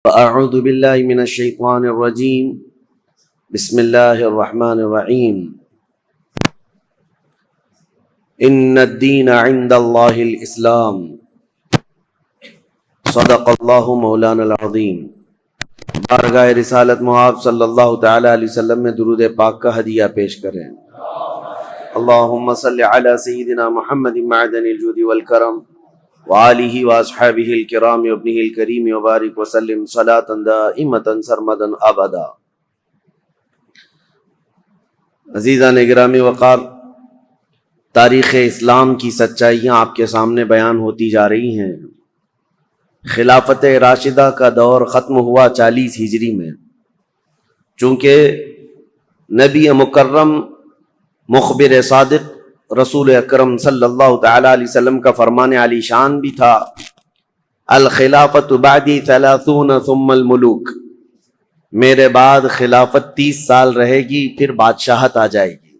أعوذ بالله من الشيطان الرجيم بسم الله الرحمن الرحيم إن الدين عند الله الإسلام صدق الله مولانا العظيم۔ بارگاہ رسالت محاب صلی اللہ تعالی علیہ وسلم میں درود پاک کا ہدیہ پیش کریں۔ اللہم صلی علی سیدنا محمد معدن الجود والکرم وآلہ واصحابہ الکرام وابنہ الکریم وبارک وسلم صلاۃ دائمۃ سرمدا ابدا۔ عزیزان گرامی وقار، تاریخ اسلام کی سچائیاں آپ کے سامنے بیان ہوتی جا رہی ہیں۔ خلافت راشدہ کا دور ختم ہوا 40 ہجری میں، چونکہ نبی مکرم مخبر صادق رسول اکرم صلی اللہ تعالی علیہ وسلم کا فرمان علی شان بھی تھا، الخلافت بعدی 30 ثم الملوک، میرے بعد خلافت 30 سال رہے گی، پھر بادشاہت آ جائے گی۔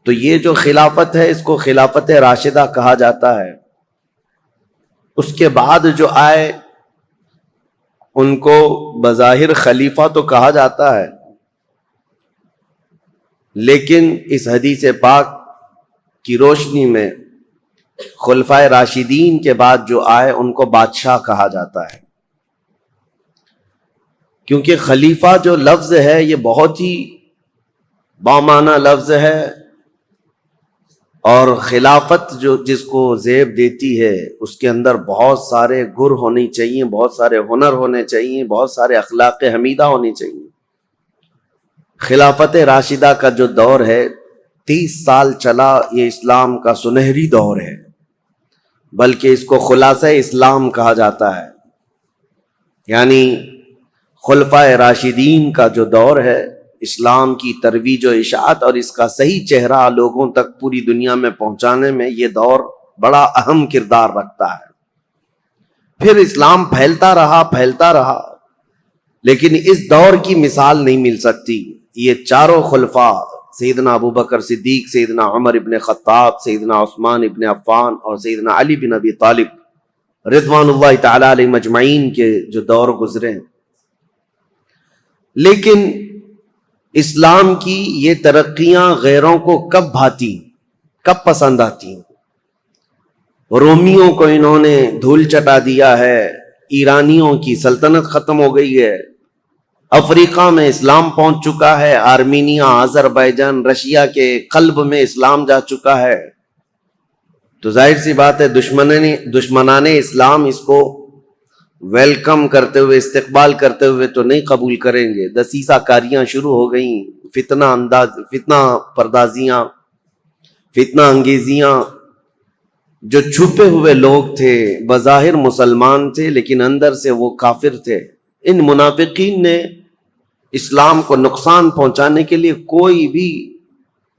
تو یہ جو خلافت ہے اس کو خلافت راشدہ کہا جاتا ہے۔ اس کے بعد جو آئے ان کو بظاہر خلیفہ تو کہا جاتا ہے، لیکن اس حدیث پاک کی روشنی میں خلفائے راشدین کے بعد جو آئے ان کو بادشاہ کہا جاتا ہے، کیونکہ خلیفہ جو لفظ ہے یہ بہت ہی بامعنی لفظ ہے، اور خلافت جو جس کو زیب دیتی ہے اس کے اندر بہت سارے گر ہونے چاہیے، بہت سارے ہنر ہونے چاہیے، بہت سارے اخلاق حمیدہ ہونے چاہیے۔ خلافت راشدہ کا جو دور ہے 30 سال چلا، یہ اسلام کا سنہری دور ہے، بلکہ اس کو خلاصہ اسلام کہا جاتا ہے۔ یعنی خلفائے راشدین کا جو دور ہے، اسلام کی ترویج و اشاعت اور اس کا صحیح چہرہ لوگوں تک پوری دنیا میں پہنچانے میں یہ دور بڑا اہم کردار رکھتا ہے۔ پھر اسلام پھیلتا رہا، لیکن اس دور کی مثال نہیں مل سکتی۔ یہ چاروں خلفاء، سیدنا ابوبکر صدیق، سیدنا عمر ابن خطاب، سیدنا عثمان ابن عفان اور سیدنا علی بن ابی طالب رضوان اللہ تعالی علیہ مجمعین کے جو دور گزرے ہیں، لیکن اسلام کی یہ ترقیاں غیروں کو کب بھاتی، کب پسند آتی؟ رومیوں کو انہوں نے دھول چٹا دیا ہے، ایرانیوں کی سلطنت ختم ہو گئی ہے، افریقہ میں اسلام پہنچ چکا ہے، آرمینیا، آذربائیجان، رشیا کے قلب میں اسلام جا چکا ہے۔ تو ظاہر سی بات ہے دشمنان اسلام اس کو ویلکم کرتے ہوئے، استقبال کرتے ہوئے تو نہیں قبول کریں گے۔ دسیسہ کاریاں شروع ہو گئیں، فتنہ پردازیاں، فتنہ انگیزیاں۔ جو چھپے ہوئے لوگ تھے، بظاہر مسلمان تھے لیکن اندر سے وہ کافر تھے، ان منافقین نے اسلام کو نقصان پہنچانے کے لیے کوئی بھی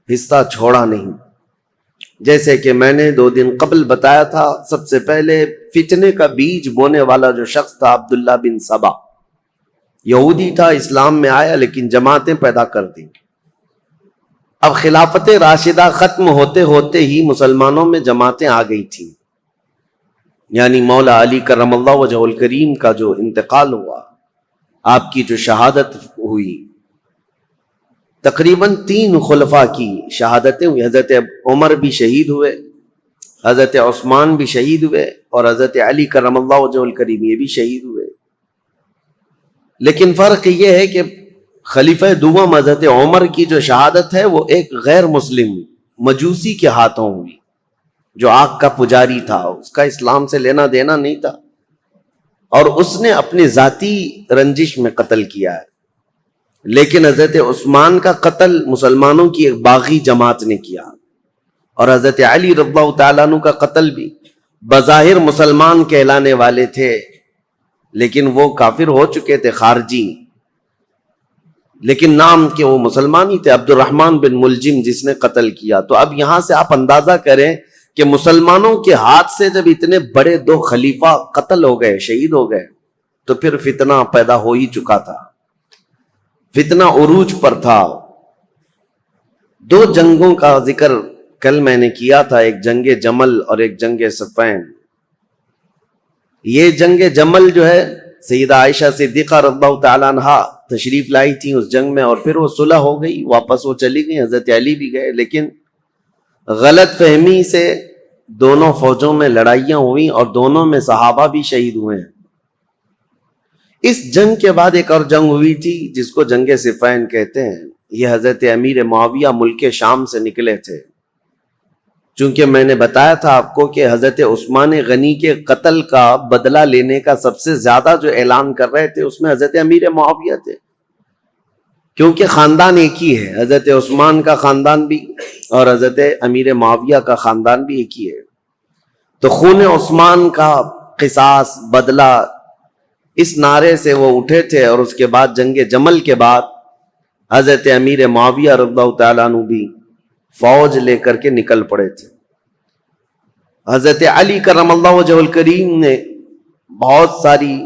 حصہ چھوڑا نہیں۔ جیسے کہ میں نے 2 دن قبل بتایا تھا، سب سے پہلے فتنے کا بیج بونے والا جو شخص تھا عبداللہ بن سبا، یہودی تھا، اسلام میں آیا لیکن جماعتیں پیدا کر دی۔ اب خلافت راشدہ ختم ہوتے ہوتے ہی مسلمانوں میں جماعتیں آ گئی تھیں، یعنی مولا علی کرم اللہ وجہہ الکریم کا جو انتقال ہوا، آپ کی جو شہادت ہوئی، تقریباً 3 خلفاء کی شہادتیں ہوئی۔ حضرت عمر بھی شہید ہوئے، حضرت عثمان بھی شہید ہوئے، اور حضرت علی کرم اللہ وجہہ الکریم یہ بھی شہید ہوئے۔ لیکن فرق یہ ہے کہ خلیفہ دوم حضرت عمر کی جو شہادت ہے وہ ایک غیر مسلم مجوسی کے ہاتھوں ہوئی، جو آگ کا پجاری تھا، اس کا اسلام سے لینا دینا نہیں تھا، اور اس نے اپنی ذاتی رنجش میں قتل کیا ہے۔ لیکن حضرت عثمان کا قتل مسلمانوں کی ایک باغی جماعت نے کیا، اور حضرت علی رضی اللہ تعالیٰ عنہ کا قتل بھی بظاہر مسلمان کہلانے والے تھے لیکن وہ کافر ہو چکے تھے، خارجی، لیکن نام کے وہ مسلمان ہی تھے، عبد الرحمن بن ملجم جس نے قتل کیا۔ تو اب یہاں سے آپ اندازہ کریں کہ مسلمانوں کے ہاتھ سے جب اتنے بڑے 2 خلیفہ قتل ہو گئے، شہید ہو گئے، تو پھر فتنہ پیدا ہو ہی چکا تھا، فتنہ عروج پر تھا۔ 2 جنگوں کا ذکر کل میں نے کیا تھا، ایک جنگ جمل اور ایک جنگ صفین۔ یہ جنگ جمل جو ہے سیدہ عائشہ صدیقہ رضی اللہ تعالیٰ عنہا تشریف لائی تھیں اس جنگ میں، اور پھر وہ صلح ہو گئی، واپس وہ چلی گئی، حضرت علی بھی گئے، لیکن غلط فہمی سے دونوں فوجوں میں لڑائیاں ہوئیں اور دونوں میں صحابہ بھی شہید ہوئے ہیں۔ اس جنگ کے بعد ایک اور جنگ ہوئی تھی جس کو جنگ صفین کہتے ہیں۔ یہ حضرت امیر معاویہ ملک شام سے نکلے تھے، چونکہ میں نے بتایا تھا آپ کو کہ حضرت عثمان غنی کے قتل کا بدلہ لینے کا سب سے زیادہ جو اعلان کر رہے تھے اس میں حضرت امیر معاویہ تھے، کیونکہ خاندان ایک ہی ہے، حضرت عثمان کا خاندان بھی اور حضرت امیر معاویہ کا خاندان بھی ایک ہی ہے۔ تو خون عثمان کا قصاص، بدلہ، اس نعرے سے وہ اٹھے تھے، اور اس کے بعد جنگ جمل کے بعد حضرت امیر معاویہ رضی اللہ تعالیٰ عنہ بھی فوج لے کر کے نکل پڑے تھے۔ حضرت علی کرم اللہ وجہہ الکریم نے بہت ساری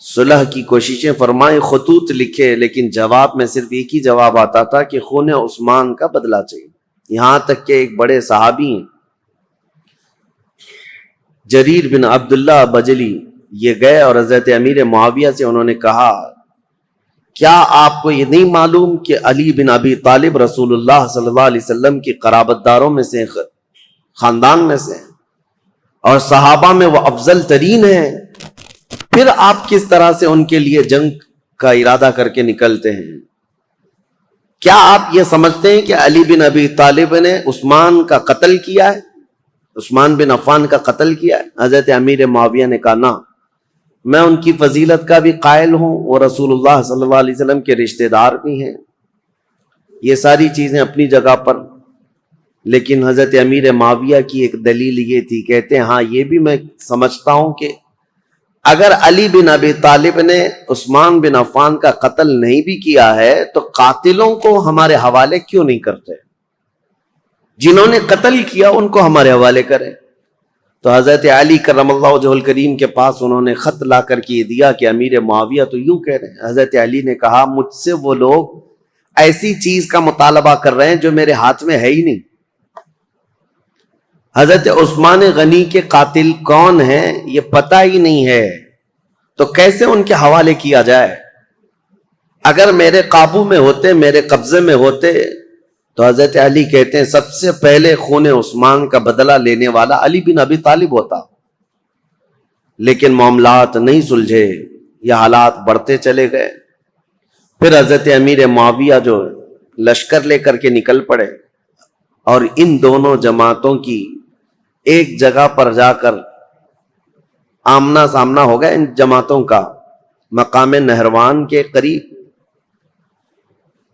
صلح کی کوششیں فرمائیں، خطوط لکھے، لیکن جواب میں صرف ایک ہی جواب آتا تھا کہ خون عثمان کا بدلہ چاہیے۔ یہاں تک کہ ایک بڑے صحابی ہیں جریر بن عبداللہ بجلی، یہ گئے اور حضرت امیر معاویہ سے انہوں نے کہا، کیا آپ کو یہ نہیں معلوم کہ علی بن ابی طالب رسول اللہ صلی اللہ علیہ وسلم کی قرابت داروں میں سے، خاندان میں سے، اور صحابہ میں وہ افضل ترین ہیں، پھر آپ کس طرح سے ان کے لیے جنگ کا ارادہ کر کے نکلتے ہیں؟ کیا آپ یہ سمجھتے ہیں کہ علی بن ابی طالب نے عثمان کا قتل کیا ہے، عثمان بن عفان کا قتل کیا ہے؟ حضرت امیر معاویہ نے کہا، نہ، میں ان کی فضیلت کا بھی قائل ہوں، وہ رسول اللہ صلی اللہ علیہ وسلم کے رشتہ دار بھی ہیں، یہ ساری چیزیں اپنی جگہ پر، لیکن حضرت امیر معاویہ کی ایک دلیل یہ تھی، کہتے ہیں ہاں یہ بھی میں سمجھتا ہوں کہ اگر علی بن ابی طالب نے عثمان بن عفان کا قتل نہیں بھی کیا ہے تو قاتلوں کو ہمارے حوالے کیوں نہیں کرتے؟ جنہوں نے قتل کیا ان کو ہمارے حوالے کرے۔ تو حضرت علی کرم اللہ وجہہ الکریم کے پاس انہوں نے خط لا کر کے دیا کہ امیر معاویہ تو یوں کہہ رہے ہیں۔ حضرت علی نے کہا، مجھ سے وہ لوگ ایسی چیز کا مطالبہ کر رہے ہیں جو میرے ہاتھ میں ہے ہی نہیں۔ حضرت عثمان غنی کے قاتل کون ہیں یہ پتہ ہی نہیں ہے، تو کیسے ان کے حوالے کیا جائے؟ اگر میرے قابو میں ہوتے، میرے قبضے میں ہوتے، تو حضرت علی کہتے ہیں سب سے پہلے خون عثمان کا بدلہ لینے والا علی بن ابی طالب ہوتا، لیکن معاملات نہیں سلجھے، یہ حالات بڑھتے چلے گئے۔ پھر حضرت امیر معاویہ جو لشکر لے کر کے نکل پڑے، اور ان دونوں جماعتوں کی ایک جگہ پر جا کر آمنا سامنا ہو گیا ان جماعتوں کا، مقام نہروان کے قریب۔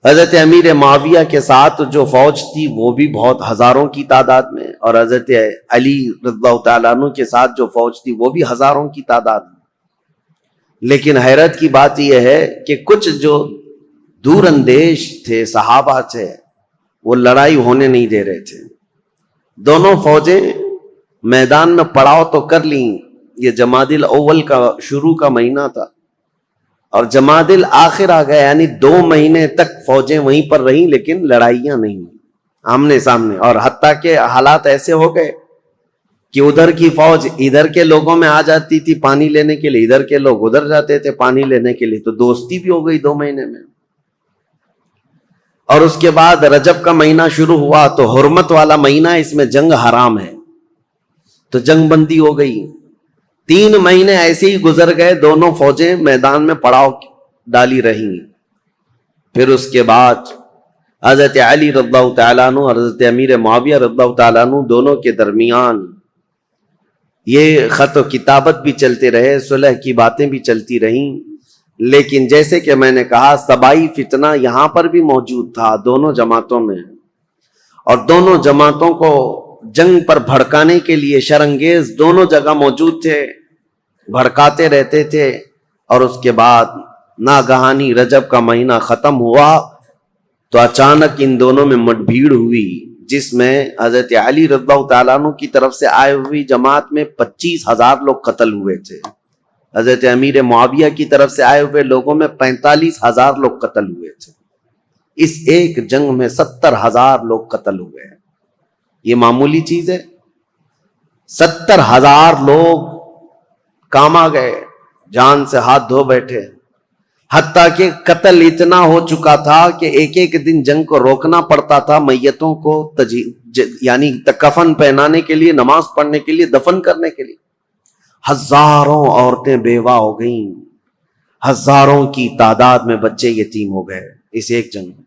حضرت امیر معاویہ کے ساتھ جو فوج تھی وہ بھی بہت ہزاروں کی تعداد میں، اور حضرت علی رضی اللہ تعالیٰ عنہ کے ساتھ جو فوج تھی وہ بھی ہزاروں کی تعداد میں۔ لیکن حیرت کی بات یہ ہے کہ کچھ جو دور اندیش تھے، صحابہ تھے، وہ لڑائی ہونے نہیں دے رہے تھے۔ دونوں فوجیں میدان میں پڑاؤ تو کر لیں، یہ جمادی الاول کا شروع کا مہینہ تھا، اور جمادی الاخر آ گیا، یعنی 2 مہینے تک فوجیں وہیں پر رہیں، لیکن لڑائیاں نہیں آمنے سامنے۔ اور حتیٰ کہ حالات ایسے ہو گئے کہ ادھر کی فوج ادھر کے لوگوں میں آ جاتی تھی پانی لینے کے لیے، ادھر کے لوگ ادھر جاتے تھے پانی لینے کے لیے، تو دوستی بھی ہو گئی 2 مہینے میں۔ اور اس کے بعد رجب کا مہینہ شروع ہوا تو حرمت والا مہینہ، اس میں جنگ حرام ہے، تو جنگ بندی ہو گئی۔ 3 مہینے ایسے ہی گزر گئے، دونوں فوجیں میدان میں پڑاؤ ڈالی رہیں۔ پھر اس کے بعد حضرت علی رضی اللہ تعالیٰ عنہ اور حضرت امیر معاویہ رضی اللہ تعالیٰ عنہ دونوں کے درمیان یہ خط و کتابت بھی چلتے رہے، صلح کی باتیں بھی چلتی رہیں، لیکن جیسے کہ میں نے کہا سبائی فتنہ یہاں پر بھی موجود تھا دونوں جماعتوں میں، اور دونوں جماعتوں کو جنگ پر بھڑکانے کے لیے شرانگیز دونوں جگہ موجود تھے، بھڑکاتے رہتے تھے۔ اور اس کے بعد ناگہانی رجب کا مہینہ ختم ہوا تو اچانک ان دونوں میں مٹ بھیڑ ہوئی، جس میں حضرت علی رضی اللہ تعالیٰ عنہ کی طرف سے آئے ہوئی جماعت میں 25,000 لوگ قتل ہوئے تھے، حضرت امیر معاویہ کی طرف سے آئے ہوئے لوگوں میں 45,000 لوگ قتل ہوئے تھے۔ اس ایک جنگ میں 70,000 لوگ قتل ہوئے ہیں، یہ معمولی چیز ہے؟ 70,000 لوگ کام آ گئے، جان سے ہاتھ دھو بیٹھے، حتیٰ کہ قتل اتنا ہو چکا تھا کہ ایک ایک دن جنگ کو روکنا پڑتا تھا میتوں کو یعنی کفن پہنانے کے لیے، نماز پڑھنے کے لیے، دفن کرنے کے لیے۔ ہزاروں عورتیں بیوہ ہو گئیں، ہزاروں کی تعداد میں بچے یتیم ہو گئے اس ایک جنگ میں۔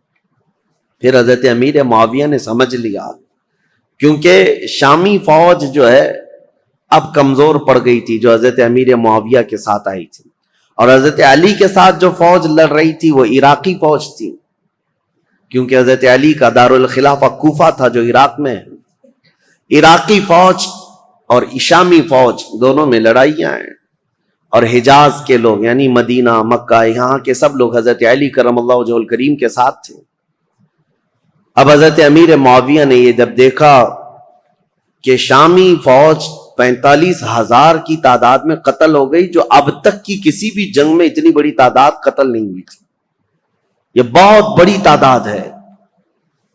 پھر حضرت امیر معاویہ نے سمجھ لیا، کیونکہ شامی فوج جو ہے اب کمزور پڑ گئی تھی جو حضرت امیر معاویہ کے ساتھ آئی تھی، اور حضرت علی کے ساتھ جو فوج لڑ رہی تھی وہ عراقی فوج تھی، کیونکہ حضرت علی کا دارالخلافہ کوفہ تھا جو عراق میں ہے۔ عراقی فوج اور شامی فوج دونوں میں لڑائیاں ہیں، اور حجاز کے لوگ یعنی مدینہ، مکہ، یہاں کے سب لوگ حضرت علی کرم اللہ وجہہ الکریم کے ساتھ تھے۔ اب حضرت امیر معاویہ نے یہ جب دیکھا کہ شامی فوج 45,000 کی تعداد میں قتل ہو گئی، جو اب تک کی کسی بھی جنگ میں اتنی بڑی تعداد قتل نہیں ہوئی تھی، یہ بہت بڑی تعداد ہے،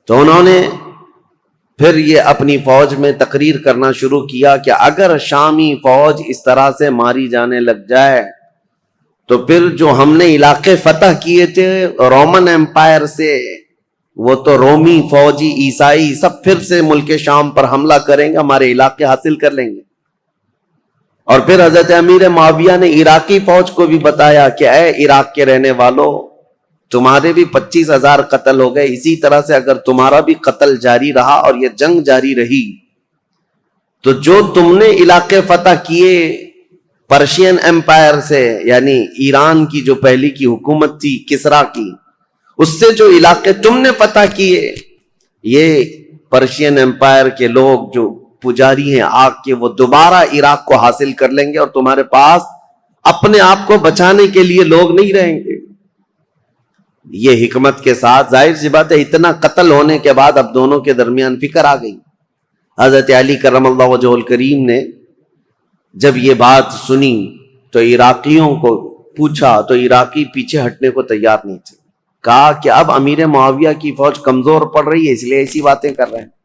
تو انہوں نے پھر یہ اپنی فوج میں تقریر کرنا شروع کیا کہ اگر شامی فوج اس طرح سے ماری جانے لگ جائے تو پھر جو ہم نے علاقے فتح کیے تھے رومن ایمپائر سے، وہ تو رومی، فوجی، عیسائی سب پھر سے ملک شام پر حملہ کریں گے، ہمارے علاقے حاصل کر لیں گے۔ اور پھر حضرت امیر معاویہ نے عراقی فوج کو بھی بتایا کہ اے عراق کے رہنے والوں، تمہارے بھی 25,000 قتل ہو گئے، اسی طرح سے اگر تمہارا بھی قتل جاری رہا اور یہ جنگ جاری رہی تو جو تم نے علاقے فتح کیے پرشین ایمپائر سے، یعنی ایران کی جو پہلی کی حکومت تھی کسرا کی، اس سے جو علاقے تم نے فتح کیے، یہ پرشین ایمپائر کے لوگ جو پجاری ہیں آگ کے، وہ دوبارہ عراق کو حاصل کر لیں گے اور تمہارے پاس اپنے آپ کو بچانے کے لیے لوگ نہیں رہیں گے۔ یہ حکمت کے ساتھ، ظاہر سی بات ہے اتنا قتل ہونے کے بعد اب دونوں کے درمیان فکر آ گئی۔ حضرت علی کرم اللہ وجہہ الکریم نے جب یہ بات سنی تو عراقیوں کو پوچھا تو عراقی پیچھے ہٹنے کو تیار نہیں تھے، کہا کہ اب امیر معاویہ کی فوج کمزور پڑ رہی ہے اس لیے ایسی باتیں کر رہے ہیں،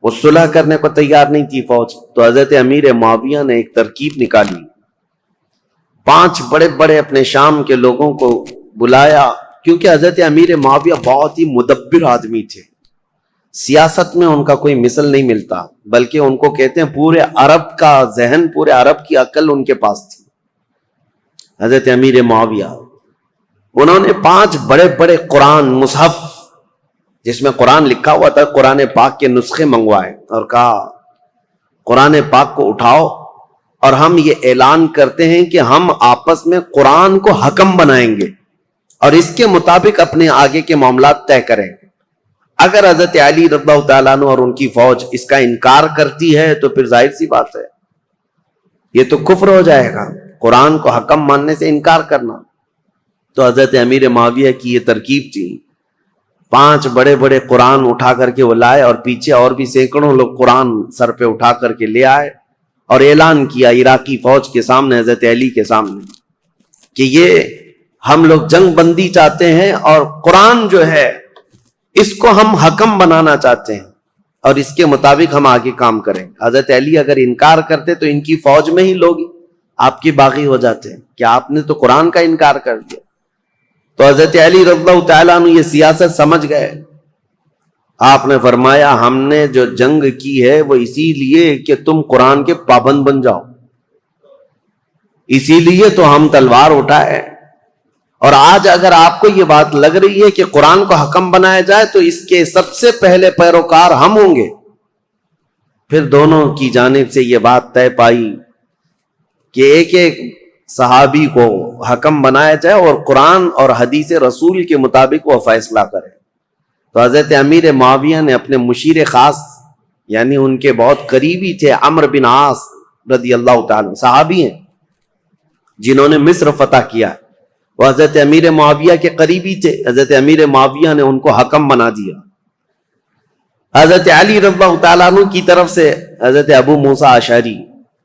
وہ صلح کرنے کو تیار نہیں تھی فوج۔ تو حضرت امیر معاویہ نے ایک ترکیب نکالی، 5 بڑے بڑے اپنے شام کے لوگوں کو بلایا، کیونکہ حضرت امیر معاویہ بہت ہی مدبر آدمی تھے، سیاست میں ان کا کوئی مثل نہیں ملتا، بلکہ ان کو کہتے ہیں پورے عرب کا ذہن، پورے عرب کی عقل ان کے پاس تھی حضرت امیر معاویہ۔ انہوں نے 5 بڑے بڑے قرآن مصحف جس میں قرآن لکھا ہوا تھا، قرآن پاک کے نسخے منگوائے اور کہا قرآن پاک کو اٹھاؤ اور ہم یہ اعلان کرتے ہیں کہ ہم آپس میں قرآن کو حکم بنائیں گے اور اس کے مطابق اپنے آگے کے معاملات طے کریں گے۔ اگر حضرت علی رضی اللہ تعالیٰ عنہ اور ان کی فوج اس کا انکار کرتی ہے تو پھر ظاہر سی بات ہے یہ تو کفر ہو جائے گا، قرآن کو حکم ماننے سے انکار کرنا۔ تو حضرت امیر معاویہ کی یہ ترکیب تھی، 5 بڑے بڑے قرآن اٹھا کر کے وہ لائے اور پیچھے اور بھی سینکڑوں لوگ قرآن سر پہ اٹھا کر کے لے آئے اور اعلان کیا عراقی فوج کے سامنے، حضرت علی کے سامنے، کہ یہ ہم لوگ جنگ بندی چاہتے ہیں اور قرآن جو ہے اس کو ہم حکم بنانا چاہتے ہیں اور اس کے مطابق ہم آگے کام کریں۔ حضرت علی اگر انکار کرتے تو ان کی فوج میں ہی لوگ آپ کے باغی ہو جاتے ہیں کہ آپ نے تو قرآن کا انکار کر دیا۔ تو حضرت علی رضی اللہ تعالیٰ عنہ یہ سیاست سمجھ گئے، آپ نے فرمایا ہم نے جو جنگ کی ہے وہ اسی لیے کہ تم قرآن کے پابند بن جاؤ، اسی لیے تو ہم تلوار اٹھائے، اور آج اگر آپ کو یہ بات لگ رہی ہے کہ قرآن کو حکم بنایا جائے تو اس کے سب سے پہلے پیروکار ہم ہوں گے۔ پھر دونوں کی جانب سے یہ بات طے پائی کہ ایک ایک صحابی کو حکم بنایا جائے اور قرآن اور حدیث رسول کے مطابق وہ فیصلہ کرے۔ تو حضرت امیر معاویہ نے اپنے مشیر خاص، یعنی ان کے بہت قریبی تھے، عمرو بن عاص رضی اللہ تعالیٰ، صحابی ہیں جنہوں نے مصر فتح کیا، وہ حضرت امیر معاویہ کے قریبی تھے، حضرت امیر معاویہ نے ان کو حکم بنا دیا۔ حضرت علی رضی اللہ تعالیٰ عنہ کی طرف سے حضرت ابو موسیٰ اشعری،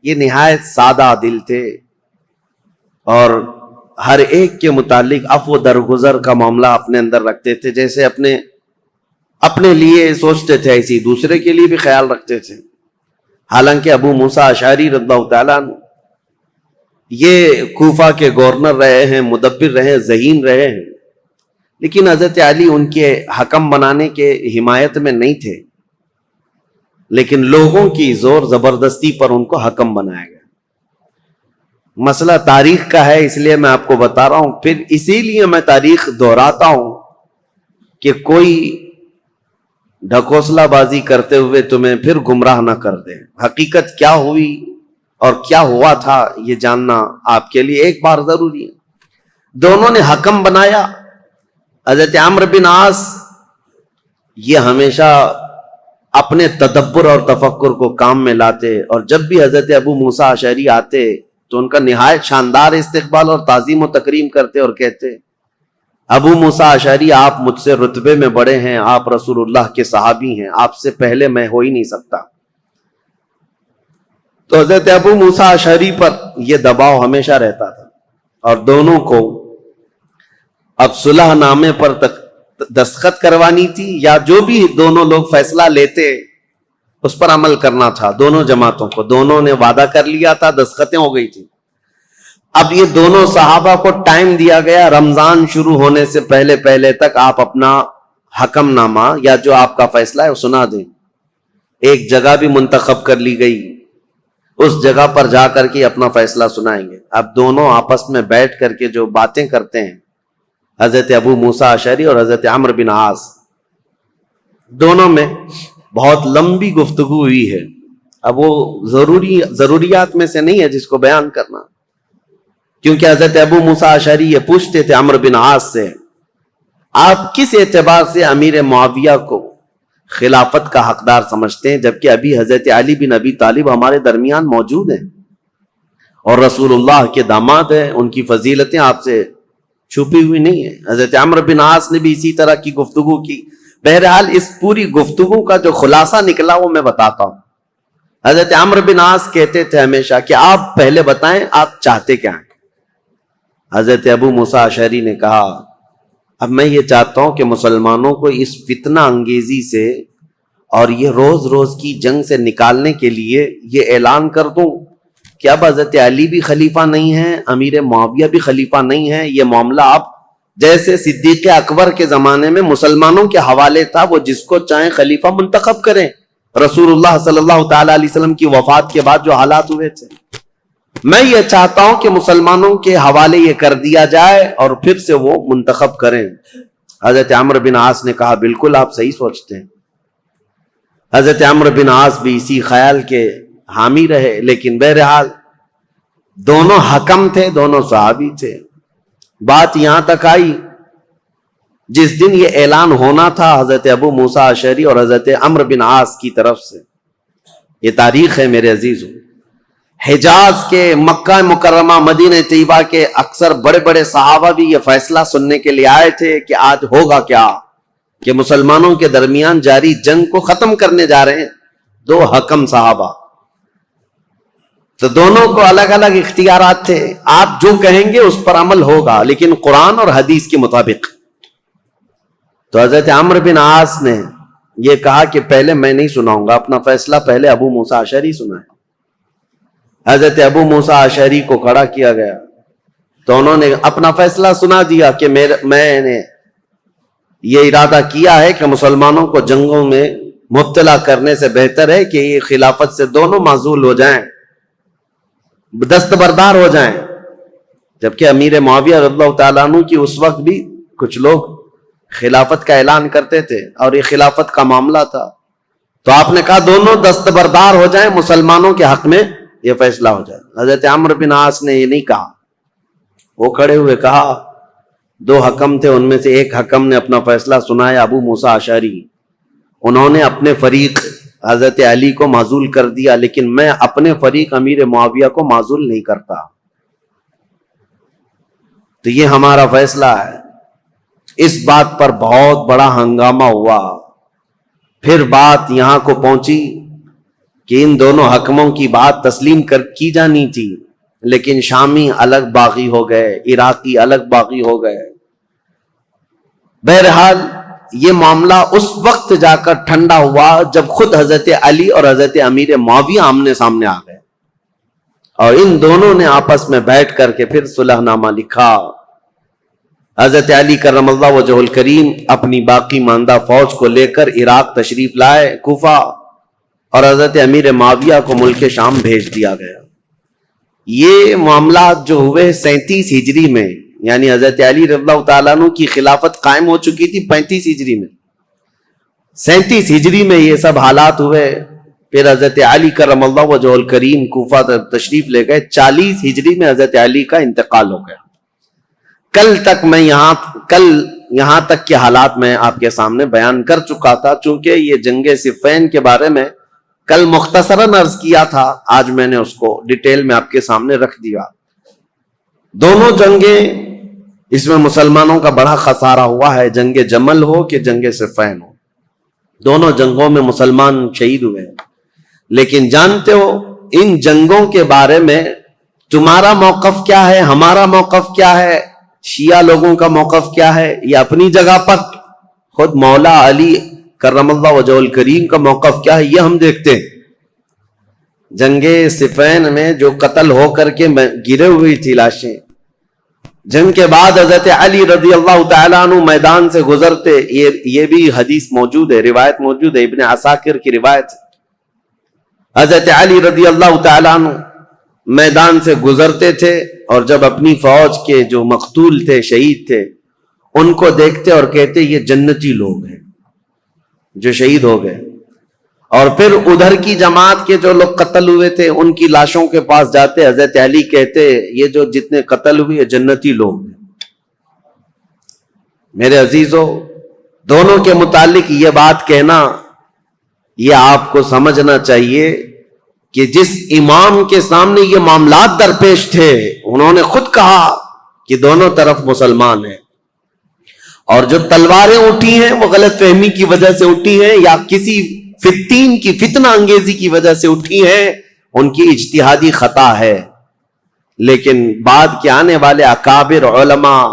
یہ نہایت سادہ دل تھے اور ہر ایک کے متعلق عفو درگزر کا معاملہ اپنے اندر رکھتے تھے، جیسے اپنے لیے سوچتے تھے ایسی دوسرے کے لیے بھی خیال رکھتے تھے۔ حالانکہ ابو موسیٰ اشعری رضی اللہ تعالیٰ عنہ یہ کوفہ کے گورنر رہے ہیں، مدبر رہے، ذہین رہے ہیں، لیکن حضرت علی ان کے حکم بنانے کے حمایت میں نہیں تھے، لیکن لوگوں کی زور زبردستی پر ان کو حکم بنایا گیا۔ مسئلہ تاریخ کا ہے، اس لیے میں آپ کو بتا رہا ہوں، پھر اسی لیے میں تاریخ دہراتا ہوں کہ کوئی ڈھکوسلا بازی کرتے ہوئے تمہیں پھر گمراہ نہ کر دے۔ حقیقت کیا ہوئی اور کیا ہوا تھا یہ جاننا آپ کے لیے ایک بار ضروری ہے۔ دونوں نے حکم بنایا۔ حضرت عمرو بن عاص یہ ہمیشہ اپنے تدبر اور تفکر کو کام میں لاتے، اور جب بھی حضرت ابو موسیٰ اشعری آتے تو ان کا نہایت شاندار استقبال اور تعظیم و تکریم کرتے اور کہتے، ابو موسیٰ اشعری آپ مجھ سے رتبے میں بڑے ہیں، آپ رسول اللہ کے صحابی ہیں، آپ سے پہلے میں ہو ہی نہیں سکتا۔ تو حضرت ابو موسیٰ اشعری پر یہ دباؤ ہمیشہ رہتا تھا، اور دونوں کو اب صلح نامے پر دستخط کروانی تھی، یا جو بھی دونوں لوگ فیصلہ لیتے اس پر عمل کرنا تھا دونوں جماعتوں کو۔ دونوں نے وعدہ کر لیا تھا، دستخطیں ہو گئی تھی۔ اب یہ دونوں صحابہ کو ٹائم دیا گیا، رمضان شروع ہونے سے پہلے تک آپ اپنا حکم نامہ یا جو آپ کا فیصلہ ہے وہ سنا دیں۔ ایک جگہ بھی منتخب کر لی گئی، اس جگہ پر جا کر کے اپنا فیصلہ سنائیں گے۔ اب دونوں آپس میں بیٹھ کر کے جو باتیں کرتے ہیں، حضرت ابو موسیٰ اشعری اور حضرت عمرو بن عاص، دونوں میں بہت لمبی گفتگو ہوئی ہے۔ اب وہ ضروریات میں سے نہیں ہے جس کو بیان کرنا، کیونکہ حضرت ابو موسیٰ اشعری یہ پوچھتے تھے عمرو بن عاص سے، آپ کس اعتبار سے امیر معاویہ کو خلافت کا حقدار سمجھتے ہیں، جبکہ ابھی حضرت علی بن ابی طالب ہمارے درمیان موجود ہیں اور رسول اللہ کے داماد ہیں، ان کی فضیلتیں آپ سے چھپی ہوئی نہیں ہیں۔ حضرت عمرو بن عاص نے بھی اسی طرح کی گفتگو کی۔ بہرحال اس پوری گفتگو کا جو خلاصہ نکلا وہ میں بتاتا ہوں۔ حضرت عمرو بن عاص کہتے تھے ہمیشہ کہ آپ پہلے بتائیں آپ چاہتے کیا ہیں۔ حضرت ابو موسیٰ اشعری نے کہا، اب میں یہ چاہتا ہوں کہ مسلمانوں کو اس فتنہ انگیزی سے اور یہ روز روز کی جنگ سے نکالنے کے لیے یہ اعلان کر دوں کہ اب حضرت علی بھی خلیفہ نہیں ہیں، امیر معاویہ بھی خلیفہ نہیں ہیں، یہ معاملہ اب جیسے صدیق اکبر کے زمانے میں مسلمانوں کے حوالے تھا، وہ جس کو چاہیں خلیفہ منتخب کریں۔ رسول اللہ صلی اللہ تعالی علیہ وسلم کی وفات کے بعد جو حالات ہوئے تھے، میں یہ چاہتا ہوں کہ مسلمانوں کے حوالے یہ کر دیا جائے اور پھر سے وہ منتخب کریں۔ حضرت عمرو بن عاص نے کہا، بالکل آپ صحیح سوچتے ہیں۔ حضرت عمرو بن عاص بھی اسی خیال کے حامی رہے، لیکن بہرحال دونوں حکم تھے، دونوں صحابی تھے۔ بات یہاں تک آئی، جس دن یہ اعلان ہونا تھا حضرت ابو موسیٰ اشعری اور حضرت عمرو بن عاص کی طرف سے، یہ تاریخ ہے میرے عزیزوں، حجاز کے، مکہ مکرمہ، مدینہ طیبہ کے اکثر بڑے بڑے صحابہ بھی یہ فیصلہ سننے کے لیے آئے تھے کہ آج ہوگا کیا، کہ مسلمانوں کے درمیان جاری جنگ کو ختم کرنے جا رہے ہیں دو حکم صحابہ۔ تو دونوں کو الگ الگ اختیارات تھے، آپ جو کہیں گے اس پر عمل ہوگا، لیکن قرآن اور حدیث کے مطابق۔ تو حضرت عمرو بن عاص نے یہ کہا کہ پہلے میں نہیں سناؤں گا، اپنا فیصلہ پہلے ابو موسیٰ اشعری سنائے۔ حضرت ابو موسیٰ اشعری کو کھڑا کیا گیا، تو انہوں نے اپنا فیصلہ سنا دیا کہ میں نے یہ ارادہ کیا ہے کہ مسلمانوں کو جنگوں میں مبتلا کرنے سے بہتر ہے کہ یہ خلافت سے دونوں معزول ہو جائیں، دستبردار ہو جائیں۔ جبکہ امیر معاویہ رضی اللہ تعالیٰ عنہ کی اس وقت بھی کچھ لوگ خلافت کا اعلان کرتے تھے اور یہ خلافت کا معاملہ تھا، تو آپ نے کہا دونوں دستبردار ہو جائیں، مسلمانوں کے حق میں یہ فیصلہ ہو جائے۔ حضرت عمرو بن عاص نے یہ نہیں کہا، وہ کھڑے ہوئے کہا، دو حکم تھے، ان میں سے ایک حکم نے اپنا فیصلہ سنایا، ابو موسیٰ اشعری، انہوں نے اپنے فریق حضرت علی کو معزول کر دیا، لیکن میں اپنے فریق امیر معاویہ کو معزول نہیں کرتا، تو یہ ہمارا فیصلہ ہے۔ اس بات پر بہت بڑا ہنگامہ ہوا۔ پھر بات یہاں کو پہنچی کہ ان دونوں حکموں کی بات تسلیم کی جانی تھی، لیکن شامی الگ باغی ہو گئے، عراقی الگ باغی ہو گئے۔ بہرحال یہ معاملہ اس وقت جا کر ٹھنڈا ہوا جب خود حضرت علی اور حضرت امیر معاویہ آمنے سامنے آ گئے، اور ان دونوں نے آپس میں بیٹھ کر کے پھر صلح نامہ لکھا. حضرت علی کرم اللہ وجہ الکریم اپنی باقی ماندہ فوج کو لے کر عراق تشریف لائے، کوفہ، اور حضرت امیر معاویہ کو ملک شام بھیج دیا گیا. یہ معاملات جو ہوئے 37 ہجری میں، یعنی حضرت علی رضی اللہ تعالیٰ عنہ کی خلافت قائم ہو چکی تھی 35 ہجری میں، 37 ہجری میں یہ سب حالات ہوئے. پھر حضرت علی کرم اللہ وجہ الکریم کوفہ تشریف لے گئے. 40 ہجری میں حضرت علی کا انتقال ہو گیا. کل یہاں تک کے حالات میں آپ کے سامنے بیان کر چکا تھا. چونکہ یہ جنگ صفین کے بارے میں کل مختصراً عرض کیا تھا، آج میں نے اس کو ڈیٹیل میں آپ کے سامنے رکھ دیا. دونوں جنگیں اس میں مسلمانوں کا بڑا خسارہ ہوا ہے، جنگ جمل ہو کہ جنگ صفین ہو، دونوں جنگوں میں مسلمان شہید ہوئے ہیں. لیکن جانتے ہو ان جنگوں کے بارے میں تمہارا موقف کیا ہے، ہمارا موقف کیا ہے، شیعہ لوگوں کا موقف کیا ہے؟ یہ اپنی جگہ پر خود مولا علی کرم اللہ وجہ الکریم کا موقف کیا ہے یہ ہم دیکھتے ہیں. جنگ صفین میں جو قتل ہو کر کے گرے ہوئی تھی لاشیں، جنگ کے بعد حضرت علی رضی اللہ تعالیٰ عنہ میدان سے گزرتے، یہ بھی حدیث موجود ہے، روایت موجود ہے، ابن عساکر کی روایت. حضرت علی رضی اللہ تعالیٰ عنہ میدان سے گزرتے تھے اور جب اپنی فوج کے جو مقتول تھے، شہید تھے، ان کو دیکھتے اور کہتے یہ جنتی لوگ ہیں جو شہید ہو گئے. اور پھر ادھر کی جماعت کے جو لوگ قتل ہوئے تھے ان کی لاشوں کے پاس جاتے، حضرت علی کہتے یہ جو جتنے قتل ہوئے جنتی لوگ ہیں. میرے عزیزو، دونوں کے متعلق یہ بات کہنا، یہ آپ کو سمجھنا چاہیے کہ جس امام کے سامنے یہ معاملات درپیش تھے انہوں نے خود کہا کہ دونوں طرف مسلمان ہیں، اور جو تلواریں اٹھی ہیں وہ غلط فہمی کی وجہ سے اٹھی ہیں یا کسی فتین کی فتنہ انگیزی کی وجہ سے اٹھی ہیں، ان کی اجتہادی خطا ہے. لیکن بعد کے آنے والے اکابر علماء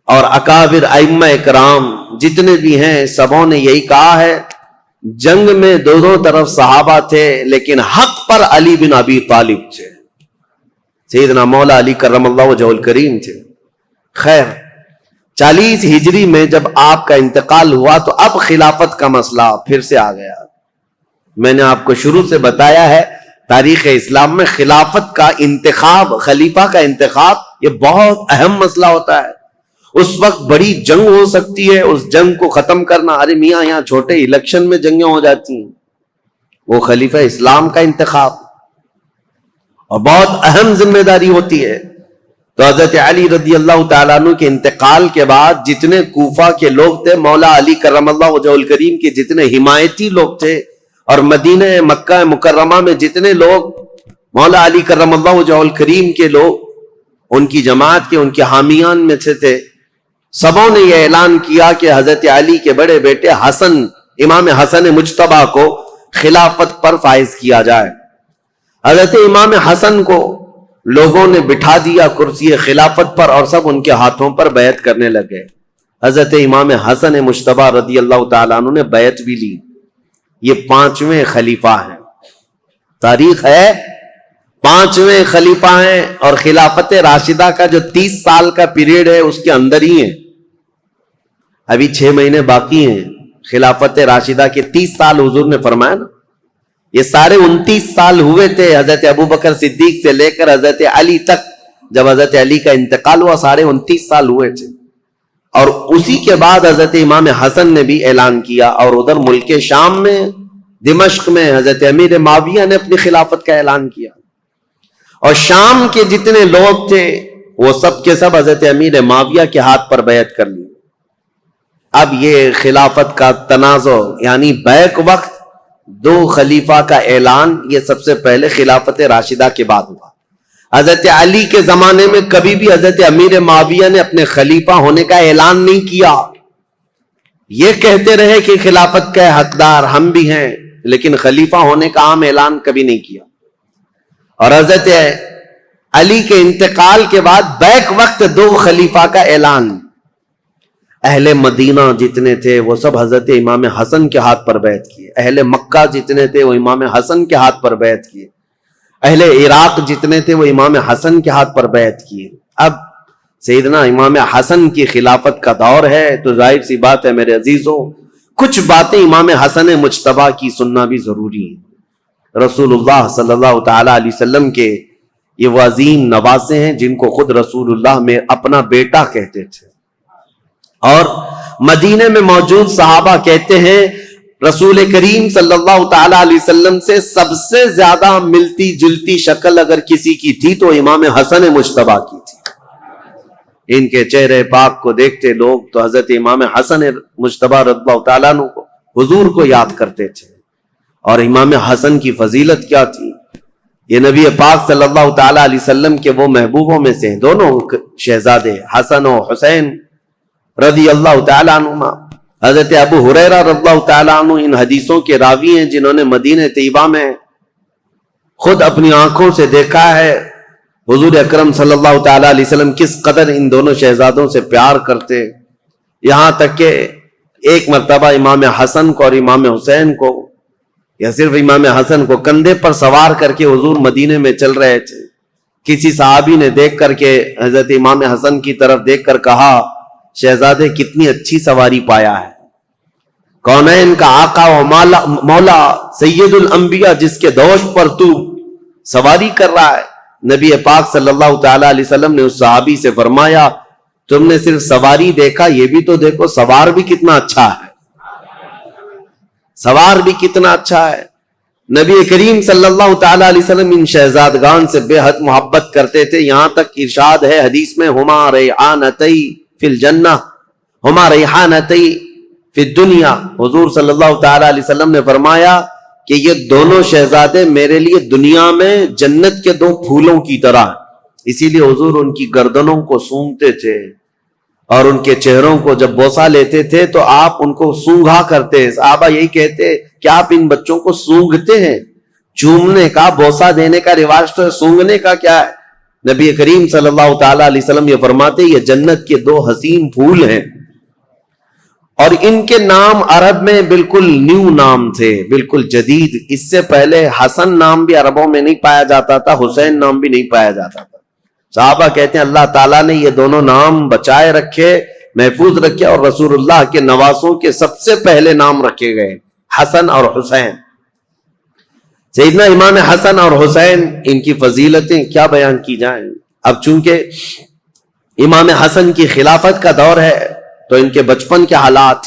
اور اکابر ائمہ اکرام جتنے بھی ہیں، سبوں نے یہی کہا ہے جنگ میں دونوں طرف صحابہ تھے لیکن حق پر علی بن ابی طالب تھے، سیدنا مولا علی کرم اللہ وجہ الکریم تھے. خیر، 40 ہجری میں جب آپ کا انتقال ہوا تو اب خلافت کا مسئلہ پھر سے آ گیا. میں نے آپ کو شروع سے بتایا ہے تاریخ اسلام میں خلافت کا انتخاب، خلیفہ کا انتخاب، یہ بہت اہم مسئلہ ہوتا ہے. اس وقت بڑی جنگ ہو سکتی ہے، اس جنگ کو ختم کرنا، ارے میاں یہاں چھوٹے الیکشن میں جنگیں ہو جاتی ہیں. وہ خلیفہ اسلام کا انتخاب اور بہت اہم ذمہ داری ہوتی ہے. تو حضرت علی رضی اللہ تعالیٰ عنہ کے انتقال کے بعد جتنے کوفہ کے لوگ تھے، مولا علی کرم اللہ وجہ الکریم کے جتنے حمایتی لوگ تھے، اور مدینہ مکہ مکرمہ میں جتنے لوگ مولا علی کرم اللہ وجہ الکریم کے لوگ ان کی جماعت کے، ان کے حامیان میں سے تھے، سبوں نے یہ اعلان کیا کہ حضرت علی کے بڑے بیٹے حسن، امام حسن مجتبیٰ کو خلافت پر فائز کیا جائے. حضرت امام حسن کو لوگوں نے بٹھا دیا کرسی خلافت پر اور سب ان کے ہاتھوں پر بیعت کرنے لگے. حضرت امام حسن مجتبیٰ رضی اللہ تعالیٰ عنہ نے بیعت بھی لی. یہ 5ویں خلیفہ ہیں، تاریخ ہے 5ویں خلیفہ ہیں، اور خلافت راشدہ کا جو 30 سال کا پیریڈ ہے اس کے اندر ہی ہیں. ابھی 6 مہینے باقی ہیں خلافت راشدہ کے 30 سال حضور نے فرمایا نا. یہ سارے 29 سال ہوئے تھے حضرت ابوبکر صدیق سے لے کر حضرت علی تک. جب حضرت علی کا انتقال ہوا سارے 29 سال ہوئے تھے. اور اسی کے بعد حضرت امام حسن نے بھی اعلان کیا، اور ادھر ملک شام میں دمشق میں حضرت امیر معاویہ نے اپنی خلافت کا اعلان کیا. اور شام کے جتنے لوگ تھے وہ سب کے سب حضرت امیر معاویہ کے ہاتھ پر بیعت کر لی. اب یہ خلافت کا تنازع، یعنی بیک وقت 2 خلیفہ کا اعلان، یہ سب سے پہلے خلافت راشدہ کے بعد ہوا. حضرت علی کے زمانے میں کبھی بھی حضرت امیر معاویہ نے اپنے خلیفہ ہونے کا اعلان نہیں کیا. یہ کہتے رہے کہ خلافت کے حقدار ہم بھی ہیں، لیکن خلیفہ ہونے کا عام اعلان کبھی نہیں کیا. اور حضرت علی کے انتقال کے بعد بیک وقت 2 خلیفہ کا اعلان. اہل مدینہ جتنے تھے وہ سب حضرت امام حسن کے ہاتھ پر بیعت کیے. اہل مکہ جتنے تھے وہ امام حسن کے ہاتھ پر بیعت کیے. اہل عراق جتنے تھے وہ امام حسن کے ہاتھ پر بیعت کیے. اب سیدنا امام حسن کی خلافت کا دور ہے تو ظاہر سی بات ہے میرے عزیزوں کچھ باتیں امام حسن مجتبی کی سننا بھی ضروری ہے. رسول اللہ صلی اللہ تعالی علیہ وسلم کے یہ وہ عظیم نواسے ہیں جن کو خود رسول اللہ میں اپنا بیٹا کہتے تھے, اور مدینے میں موجود صحابہ کہتے ہیں رسول کریم صلی اللہ تعالی علیہ وسلم سے سب سے زیادہ ملتی جلتی شکل اگر کسی کی تھی تو امام حسن مجتبی کی تھی. ان کے چہرے پاک کو دیکھتے لوگ تو حضرت امام حسن مجتبی رضی اللہ تعالیٰ عنہ کو حضور کو یاد کرتے تھے. اور امام حسن کی فضیلت کیا تھی, یہ نبی پاک صلی اللہ تعالی علیہ وسلم کے وہ محبوبوں میں سے ہیں, دونوں شہزادے حسن و حسین رضی اللہ تعالی عنہما. حضرت ابو ہریرہ رضی اللہ تعالی عنہ ان حدیثوں کے راوی ہیں جنہوں نے مدینہ طیبہ میں خود اپنی آنکھوں سے دیکھا ہے حضور اکرم صلی اللہ تعالی علیہ وسلم کس قدر ان دونوں شہزادوں سے پیار کرتے. یہاں تک کہ ایک مرتبہ امام حسن کو اور امام حسین کو, یا صرف امام حسن کو کندھے پر سوار کر کے حضور مدینے میں چل رہے تھے. کسی صحابی نے دیکھ کر کے حضرت امام حسن کی طرف دیکھ کر کہا شہزادے کتنی اچھی سواری پایا ہے, کونین کا آقا و مولا سید الانبیاء جس کے دوش پر تو سواری کر رہا ہے. نبی پاک صلی اللہ تعالی علیہ وسلم نے اس صحابی سے فرمایا تم نے صرف سواری دیکھا, یہ بھی تو دیکھو سوار بھی کتنا اچھا ہے, سوار بھی کتنا اچھا ہے. نبی کریم صلی اللہ تعالی علیہ وسلم ان شہزادگان سے بے حد محبت کرتے تھے. یہاں تک ارشاد ہے حدیث میں ہما ریحانتی فی الجنہ ہما ریحانتی فی الدنیا. حضور صلی اللہ تعالی علیہ وسلم نے فرمایا کہ یہ دونوں شہزادے میرے لیے دنیا میں جنت کے دو پھولوں کی طرح, اسی لیے حضور ان کی گردنوں کو سونگھتے تھے اور ان کے چہروں کو جب بوسہ لیتے تھے تو آپ ان کو سونگھا کرتے. صحابہ یہی کہتے کہ آپ ان بچوں کو سونگھتے ہیں, چومنے کا بوسہ دینے کا رواج تو ہے, سونگھنے کا کیا ہے. نبی کریم صلی اللہ تعالی علیہ وسلم یہ فرماتے یہ جنت کے دو حسین پھول ہیں, اور ان کے نام عرب میں بالکل نیو نام تھے, بالکل جدید. اس سے پہلے حسن نام بھی عربوں میں نہیں پایا جاتا تھا, حسین نام بھی نہیں پایا جاتا تھا. صحابہ کہتے ہیں اللہ تعالیٰ نے یہ دونوں نام بچائے رکھے, محفوظ رکھے, اور رسول اللہ کے نواسوں کے سب سے پہلے نام رکھے گئے حسن اور حسین. سیدنا امام حسن اور حسین ان کی فضیلتیں کیا بیان کی جائیں. اب چونکہ امام حسن کی خلافت کا دور ہے تو ان کے بچپن کے حالات,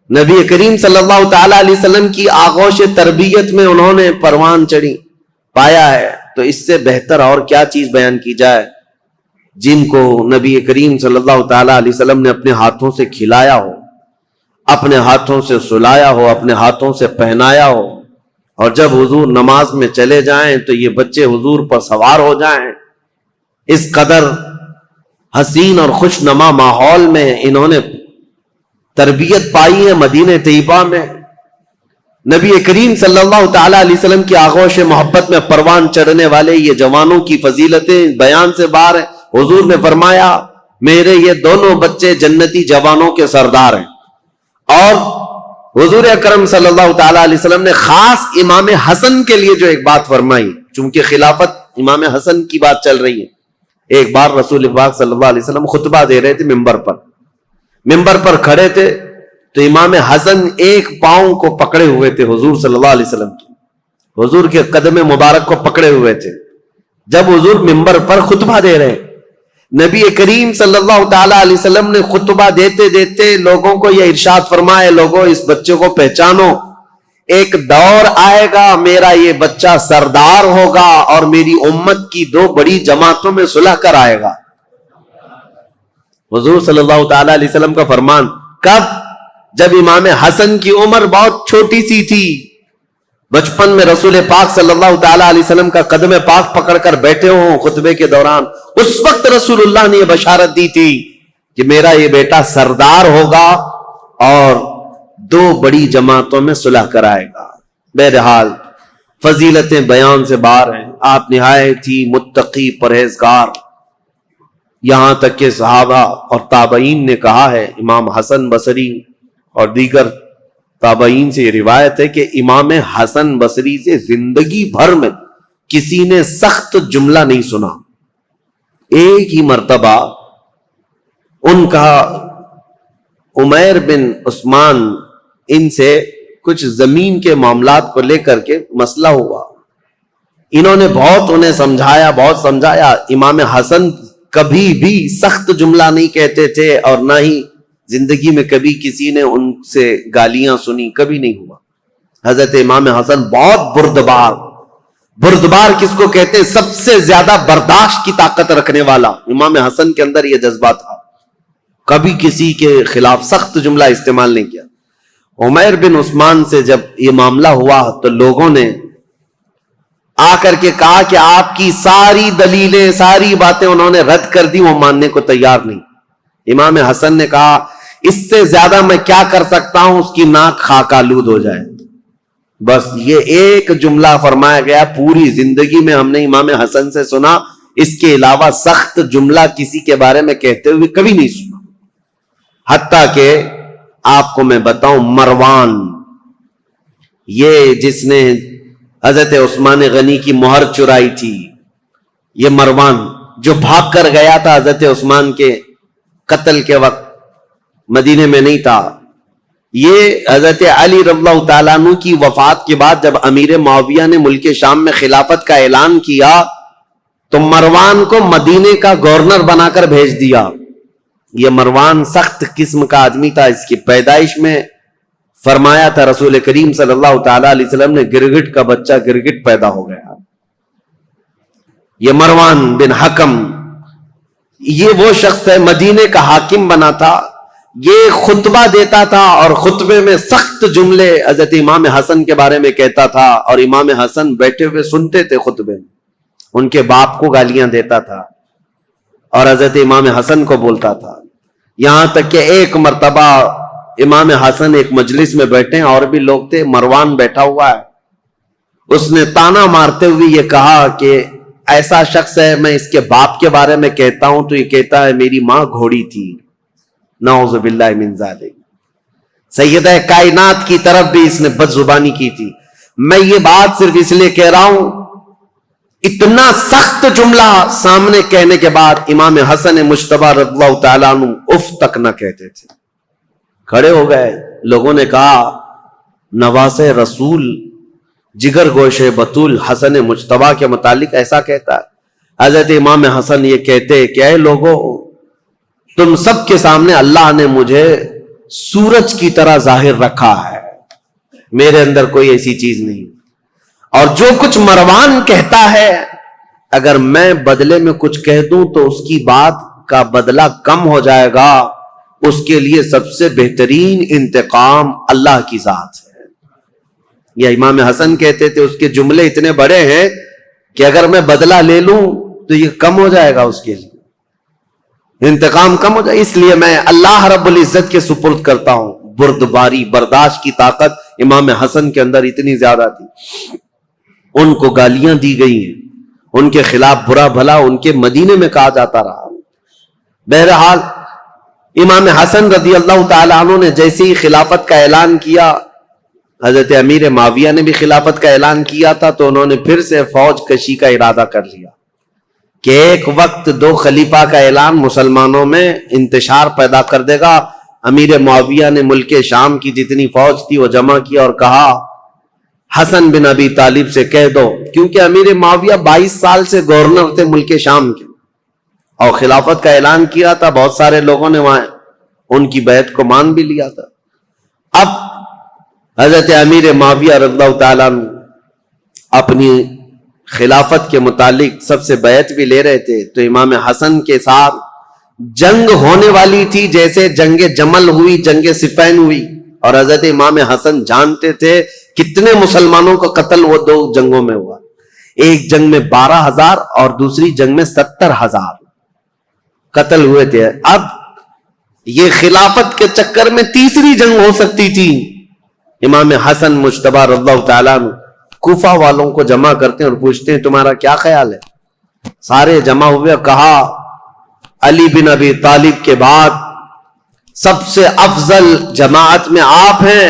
نبی کریم صلی اللہ تعالی علیہ وسلم کی آغوش تربیت میں انہوں نے پروان چڑھی پایا ہے, تو اس سے بہتر اور کیا چیز بیان کی جائے جن کو نبی کریم صلی اللہ تعالی علیہ وسلم نے اپنے ہاتھوں سے کھلایا ہو, اپنے ہاتھوں سے سلایا ہو, اپنے ہاتھوں سے پہنایا ہو, اور جب حضور نماز میں چلے جائیں تو یہ بچے حضور پر سوار ہو جائیں. اس قدر حسین اور خوش نما ماحول میں انہوں نے تربیت پائی ہے مدینہ طیبہ میں. نبی کریم صلی اللہ تعالی علیہ وسلم کی آغوش محبت میں پروان چڑھنے والے یہ جوانوں کی فضیلتیں بیان سے باہر ہیں. حضور نے فرمایا میرے یہ دونوں بچے جنتی جوانوں کے سردار ہیں. اور حضور اکرم صلی اللہ تعالی علیہ وسلم نے خاص امام حسن کے لیے جو ایک بات فرمائی, چونکہ خلافت امام حسن کی بات چل رہی ہے. ایک بار رسول پاک صلی اللہ علیہ وسلم خطبہ دے رہے تھے ممبر پر کھڑے تھے, تو امام حسن ایک پاؤں کو پکڑے ہوئے تھے حضور صلی اللہ علیہ وسلم کی, حضور کے قدم مبارک کو پکڑے ہوئے تھے. جب حضور ممبر پر خطبہ دے رہے, نبی کریم صلی اللہ تعالی علیہ وسلم نے خطبہ دیتے دیتے لوگوں کو یہ ارشاد فرمائے لوگوں اس بچے کو پہچانو, ایک دور آئے گا میرا یہ بچہ سردار ہوگا اور میری امت کی دو بڑی جماعتوں میں صلح کر آئے گا. حضور صلی اللہ تعالی علیہ وسلم کا فرمان کب؟ جب امام حسن کی عمر بہت چھوٹی سی تھی, بچپن میں رسول پاک صلی اللہ تعالی علیہ وسلم کا قدم پاک پکڑ کر بیٹھے ہوں خطبے کے دوران. اس وقت رسول اللہ نے یہ بشارت دی تھی کہ میرا یہ بیٹا سردار ہوگا اور دو بڑی جماعتوں میں صلح کرائے گا. بہرحال فضیلتیں بیان سے باہر ہیں. آپ نہایت ہی متقی پرہیزگار, یہاں تک کہ صحابہ اور تابعین نے کہا ہے, امام حسن بصری اور دیگر تابعین سے یہ روایت ہے کہ امام حسن بصری سے زندگی بھر میں کسی نے سخت جملہ نہیں سنا. ایک ہی مرتبہ ان کا عمیر بن عثمان ان سے کچھ زمین کے معاملات کو لے کر کے مسئلہ ہوا. انہوں نے بہت انہیں سمجھایا. امام حسن کبھی بھی سخت جملہ نہیں کہتے تھے اور نہ ہی زندگی میں کبھی کسی نے ان سے گالیاں سنی، کبھی نہیں ہوا. حضرت امام حسن بہت بردبار کس کو کہتے ہیں؟ سب سے زیادہ برداشت کی طاقت رکھنے والا. امام حسن کے اندر یہ جذبہ تھا، کبھی کسی کے خلاف سخت جملہ استعمال نہیں کیا. عمیر بن عثمان سے جب یہ معاملہ ہوا تو لوگوں نے آ کر کے کہا کہ آپ کی ساری دلیلیں، ساری باتیں انہوں نے رد کر دی، وہ ماننے کو تیار نہیں. امام حسن نے کہا اس سے زیادہ میں کیا کر سکتا ہوں، اس کی ناک خاک آلود ہو جائے. بس یہ ایک جملہ فرمایا گیا. پوری زندگی میں ہم نے امام حسن سے سنا، اس کے علاوہ سخت جملہ کسی کے بارے میں کہتے ہوئے کبھی نہیں سنا. حتیٰ کہ آپ کو میں بتاؤں، مروان، یہ جس نے حضرت عثمان غنی کی مہر چرائی تھی، یہ مروان جو بھاگ کر گیا تھا حضرت عثمان کے قتل کے وقت، مدینے میں نہیں تھا. یہ حضرت علی رضی اللہ تعالیٰ عنہ کی وفات کے بعد جب امیر معاویہ نے ملک شام میں خلافت کا اعلان کیا تو مروان کو مدینے کا گورنر بنا کر بھیج دیا. یہ مروان سخت قسم کا آدمی تھا. اس کی پیدائش میں فرمایا تھا رسول کریم صلی اللہ تعالی علیہ وسلم نے، گرگٹ کا بچہ گرگٹ پیدا ہو گیا. یہ مروان بن حکم، یہ وہ شخص ہے، مدینے کا حاکم بنا تھا. یہ خطبہ دیتا تھا اور خطبے میں سخت جملے حضرت امام حسن کے بارے میں کہتا تھا، اور امام حسن بیٹھے ہوئے سنتے تھے خطبے میں. ان کے باپ کو گالیاں دیتا تھا اور حضرت امام حسن کو بولتا تھا. یہاں تک کہ ایک مرتبہ امام حسن ایک مجلس میں بیٹھے، اور بھی لوگ تھے، مروان بیٹھا ہوا ہے. اس نے تانا مارتے ہوئے یہ کہا کہ ایسا شخص ہے، میں اس کے باپ کے بارے میں کہتا ہوں تو یہ کہتا ہے میری ماں گھوڑی تھی. نعوذ باللہ من ذالک. سیدہ کائنات کی طرف بھی اس نے بد زبانی کی تھی. میں یہ بات صرف اس لیے کہہ رہا ہوں، اتنا سخت جملہ سامنے کہنے کے بعد امام حسن مجتبی رضی اللہ تعالیٰ عنہ اف تک نہ کہتے تھے. کھڑے ہو گئے. لوگوں نے کہا نواز رسول، جگر گوش بطول حسن مجتبی کے متعلق ایسا کہتا ہے. حضرت امام حسن یہ کہتے کہ اے لوگوں، تم سب کے سامنے اللہ نے مجھے سورج کی طرح ظاہر رکھا ہے، میرے اندر کوئی ایسی چیز نہیں. اور جو کچھ مروان کہتا ہے، اگر میں بدلے میں کچھ کہہ دوں تو اس کی بات کا بدلہ کم ہو جائے گا. اس کے لیے سب سے بہترین انتقام اللہ کی ذات ہے. یا امام حسن کہتے تھے اس کے جملے اتنے بڑے ہیں کہ اگر میں بدلہ لے لوں تو یہ کم ہو جائے گا، اس کے لیے انتقام کم ہو جائے. اس لیے میں اللہ رب العزت کے سپرد کرتا ہوں. بردباری، برداشت کی طاقت امام حسن کے اندر اتنی زیادہ تھی. ان کو گالیاں دی گئی ہیں، ان کے خلاف برا بھلا ان کے مدینے میں کہا جاتا رہا. بہرحال امام حسن رضی اللہ تعالیٰ عنہ نے جیسے ہی خلافت کا اعلان کیا، حضرت امیر معاویہ نے بھی خلافت کا اعلان کیا تھا، تو انہوں نے پھر سے فوج کشی کا ارادہ کر لیا کہ ایک وقت دو خلیفہ کا اعلان مسلمانوں میں انتشار پیدا کر دے گا. امیر معاویہ نے ملک شام کی جتنی فوج تھی وہ جمع کی اور کہا حسن بن ابی طالب سے کہہ دو، کیونکہ امیر معاویہ 22 سال سے گورنر تھے ملک شام کے اور خلافت کا اعلان کیا تھا. بہت سارے لوگوں نے وہاں ان کی بیعت کو مان بھی لیا تھا. اب حضرت امیر معاویہ رضی اللہ تعالیٰ اپنی خلافت کے متعلق سب سے بیعت بھی لے رہے تھے، تو امام حسن کے ساتھ جنگ ہونے والی تھی، جیسے جنگ جمل ہوئی، جنگ صفین ہوئی. اور حضرت امام حسن جانتے تھے کتنے مسلمانوں کا قتل وہ دو جنگوں میں ہوا. ایک جنگ میں 12,000 اور دوسری جنگ میں 70,000 قتل ہوئے تھے. اب یہ خلافت کے چکر میں تیسری جنگ ہو سکتی تھی. امام حسن مجتبی رضی اللہ تعالیٰ عنہ کوفہ والوں کو جمع کرتے ہیں اور پوچھتے ہیں تمہارا کیا خیال ہے. سارے جمع ہوئے. کہا علی بن ابی طالب کے بعد سب سے افضل جماعت میں آپ ہیں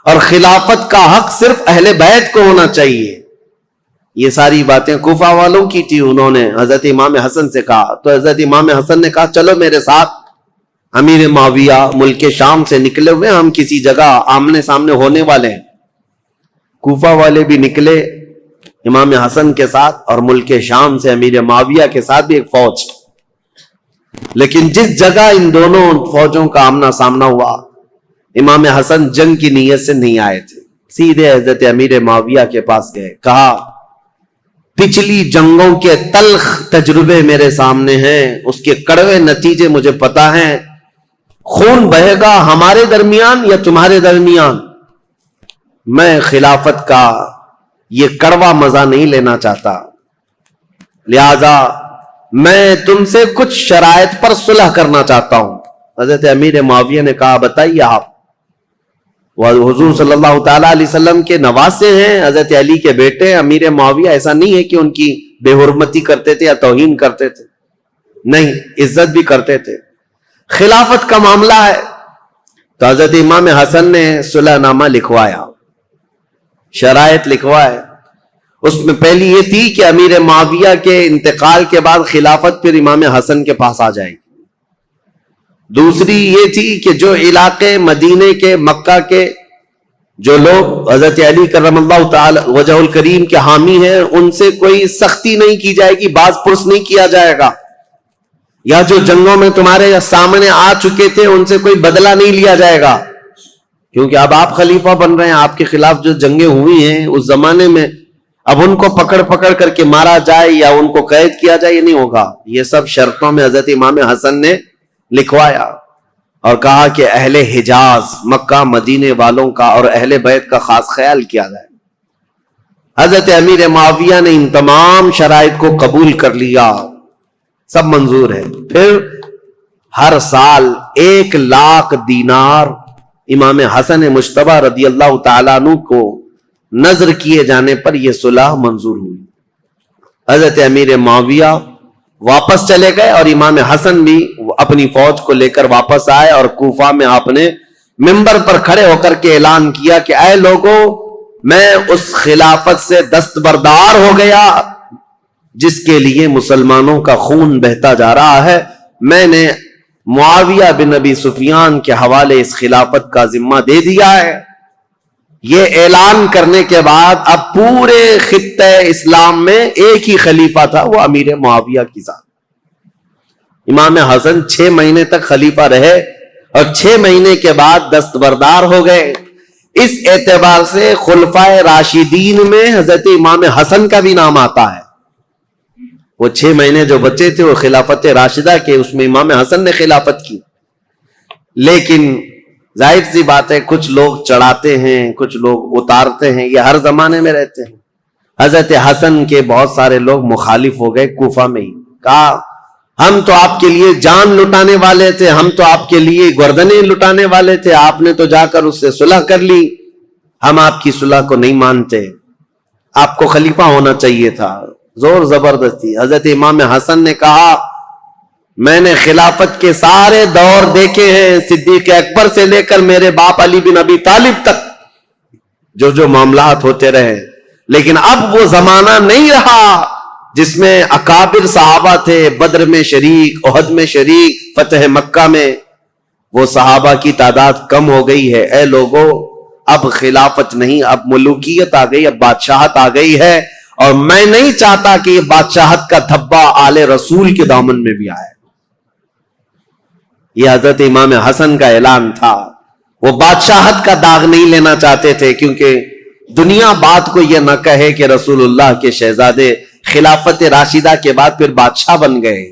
اور خلافت کا حق صرف اہل بیت کو ہونا چاہیے. یہ ساری باتیں کوفہ والوں کی تھی. انہوں نے حضرت امام حسن سے کہا تو حضرت امام حسن نے کہا چلو میرے ساتھ. امیر معاویہ ملک شام سے نکلے ہوئے, ہم کسی جگہ آمنے سامنے ہونے والے ہیں. کوفہ والے بھی نکلے امام حسن کے ساتھ, اور ملک شام سے امیر معاویہ کے ساتھ بھی ایک فوج. لیکن جس جگہ ان دونوں فوجوں کا آمنا سامنا ہوا, امام حسن جنگ کی نیت سے نہیں آئے تھے, سیدھے حضرت امیر معاویہ کے پاس گئے. کہا پچھلی جنگوں کے تلخ تجربے میرے سامنے ہیں, اس کے کڑوے نتیجے مجھے پتا ہیں. خون بہے گا ہمارے درمیان یا تمہارے درمیان, میں خلافت کا یہ کڑوا مزہ نہیں لینا چاہتا, لہذا میں تم سے کچھ شرائط پر صلح کرنا چاہتا ہوں. حضرت امیر معاویہ نے کہا بتائیے آپ. وہ حضور صلی اللہ تعالی علیہ وسلم کے نواسے ہیں, حضرت علی کے بیٹے. امیر معاویہ ایسا نہیں ہے کہ ان کی بے حرمتی کرتے تھے یا توہین کرتے تھے, نہیں, عزت بھی کرتے تھے. خلافت کا معاملہ ہے تو حضرت امام حسن نے صلح نامہ لکھوایا, شرائط لکھوائے. اس میں پہلی یہ تھی کہ امیر معاویہ کے انتقال کے بعد خلافت پھر امام حسن کے پاس آ جائے گی. دوسری یہ تھی کہ جو علاقے مدینے کے, مکہ کے جو لوگ حضرت علی کرم اللہ تعالی وجہ الکریم کے حامی ہیں, ان سے کوئی سختی نہیں کی جائے گی, باز پرس نہیں کیا جائے گا, یا جو جنگوں میں تمہارے سامنے آ چکے تھے ان سے کوئی بدلہ نہیں لیا جائے گا, کیونکہ اب آپ خلیفہ بن رہے ہیں. آپ کے خلاف جو جنگیں ہوئی ہیں اس زمانے میں, اب ان کو پکڑ کر کے مارا جائے یا ان کو قید کیا جائے, یہ نہیں ہوگا. یہ سب شرطوں میں حضرت امام حسن نے لکھوایا اور کہا کہ اہل حجاز, مکہ مدینے والوں کا اور اہل بیت کا خاص خیال کیا جائے. حضرت امیر معاویہ نے ان تمام شرائط کو قبول کر لیا, سب منظور ہے. پھر ہر سال 1,00,000 دینار امام حسن مجتبی رضی اللہ تعالیٰ عنہ کو نظر کیے جانے پر یہ صلح منظور ہوئی. حضرت امیر معاویہ واپس چلے گئے اور امام حسن بھی اپنی فوج کو لے کر واپس آئے, اور کوفہ میں آپ نے منبر پر کھڑے ہو کر کے اعلان کیا کہ اے لوگوں, میں اس خلافت سے دستبردار ہو گیا جس کے لیے مسلمانوں کا خون بہتا جا رہا ہے. میں نے معاویہ بن ابی سفیان کے حوالے اس خلافت کا ذمہ دے دیا ہے. یہ اعلان کرنے کے بعد اب پورے خطہ اسلام میں ایک ہی خلیفہ تھا, وہ امیر معاویہ کی ذات. امام حسن 6 مہینے تک خلیفہ رہے اور 6 مہینے کے بعد دستبردار ہو گئے. اس اعتبار سے خلفائے راشدین میں حضرت امام حسن کا بھی نام آتا ہے. وہ 6 مہینے جو بچے تھے وہ خلافت راشدہ کے, اس میں امام حسن نے خلافت کی. لیکن ظاہر سی بات ہے, کچھ لوگ چڑھاتے ہیں, کچھ لوگ اتارتے ہیں, یہ ہر زمانے میں رہتے ہیں. حضرت حسن کے بہت سارے لوگ مخالف ہو گئے کوفہ میں ہی. کہا ہم تو آپ کے لیے جان لٹانے والے تھے, ہم تو آپ کے لیے گردنیں لٹانے والے تھے, آپ نے تو جا کر اس سے صلح کر لی, ہم آپ کی صلح کو نہیں مانتے, آپ کو خلیفہ ہونا چاہیے تھا. زور زبردستی. حضرت امام حسن نے کہا میں نے خلافت کے سارے دور دیکھے ہیں, صدیق اکبر سے لے کر میرے باپ علی بن ابی طالب تک جو معاملات ہوتے رہے, لیکن اب وہ زمانہ نہیں رہا جس میں اکابر صحابہ تھے, بدر میں شریک, احد میں شریک, فتح مکہ میں. وہ صحابہ کی تعداد کم ہو گئی ہے. اے لوگوں, اب خلافت نہیں, اب ملوکیت آ گئی, اب بادشاہت آ گئی ہے, اور میں نہیں چاہتا کہ یہ بادشاہت کا دھبا آل رسول کے دامن میں بھی آئے. یہ حضرت امام حسن کا اعلان تھا. وہ بادشاہت کا داغ نہیں لینا چاہتے تھے, کیونکہ دنیا بات کو یہ نہ کہے کہ رسول اللہ کے شہزادے خلافت راشدہ کے بعد پھر بادشاہ بن گئے.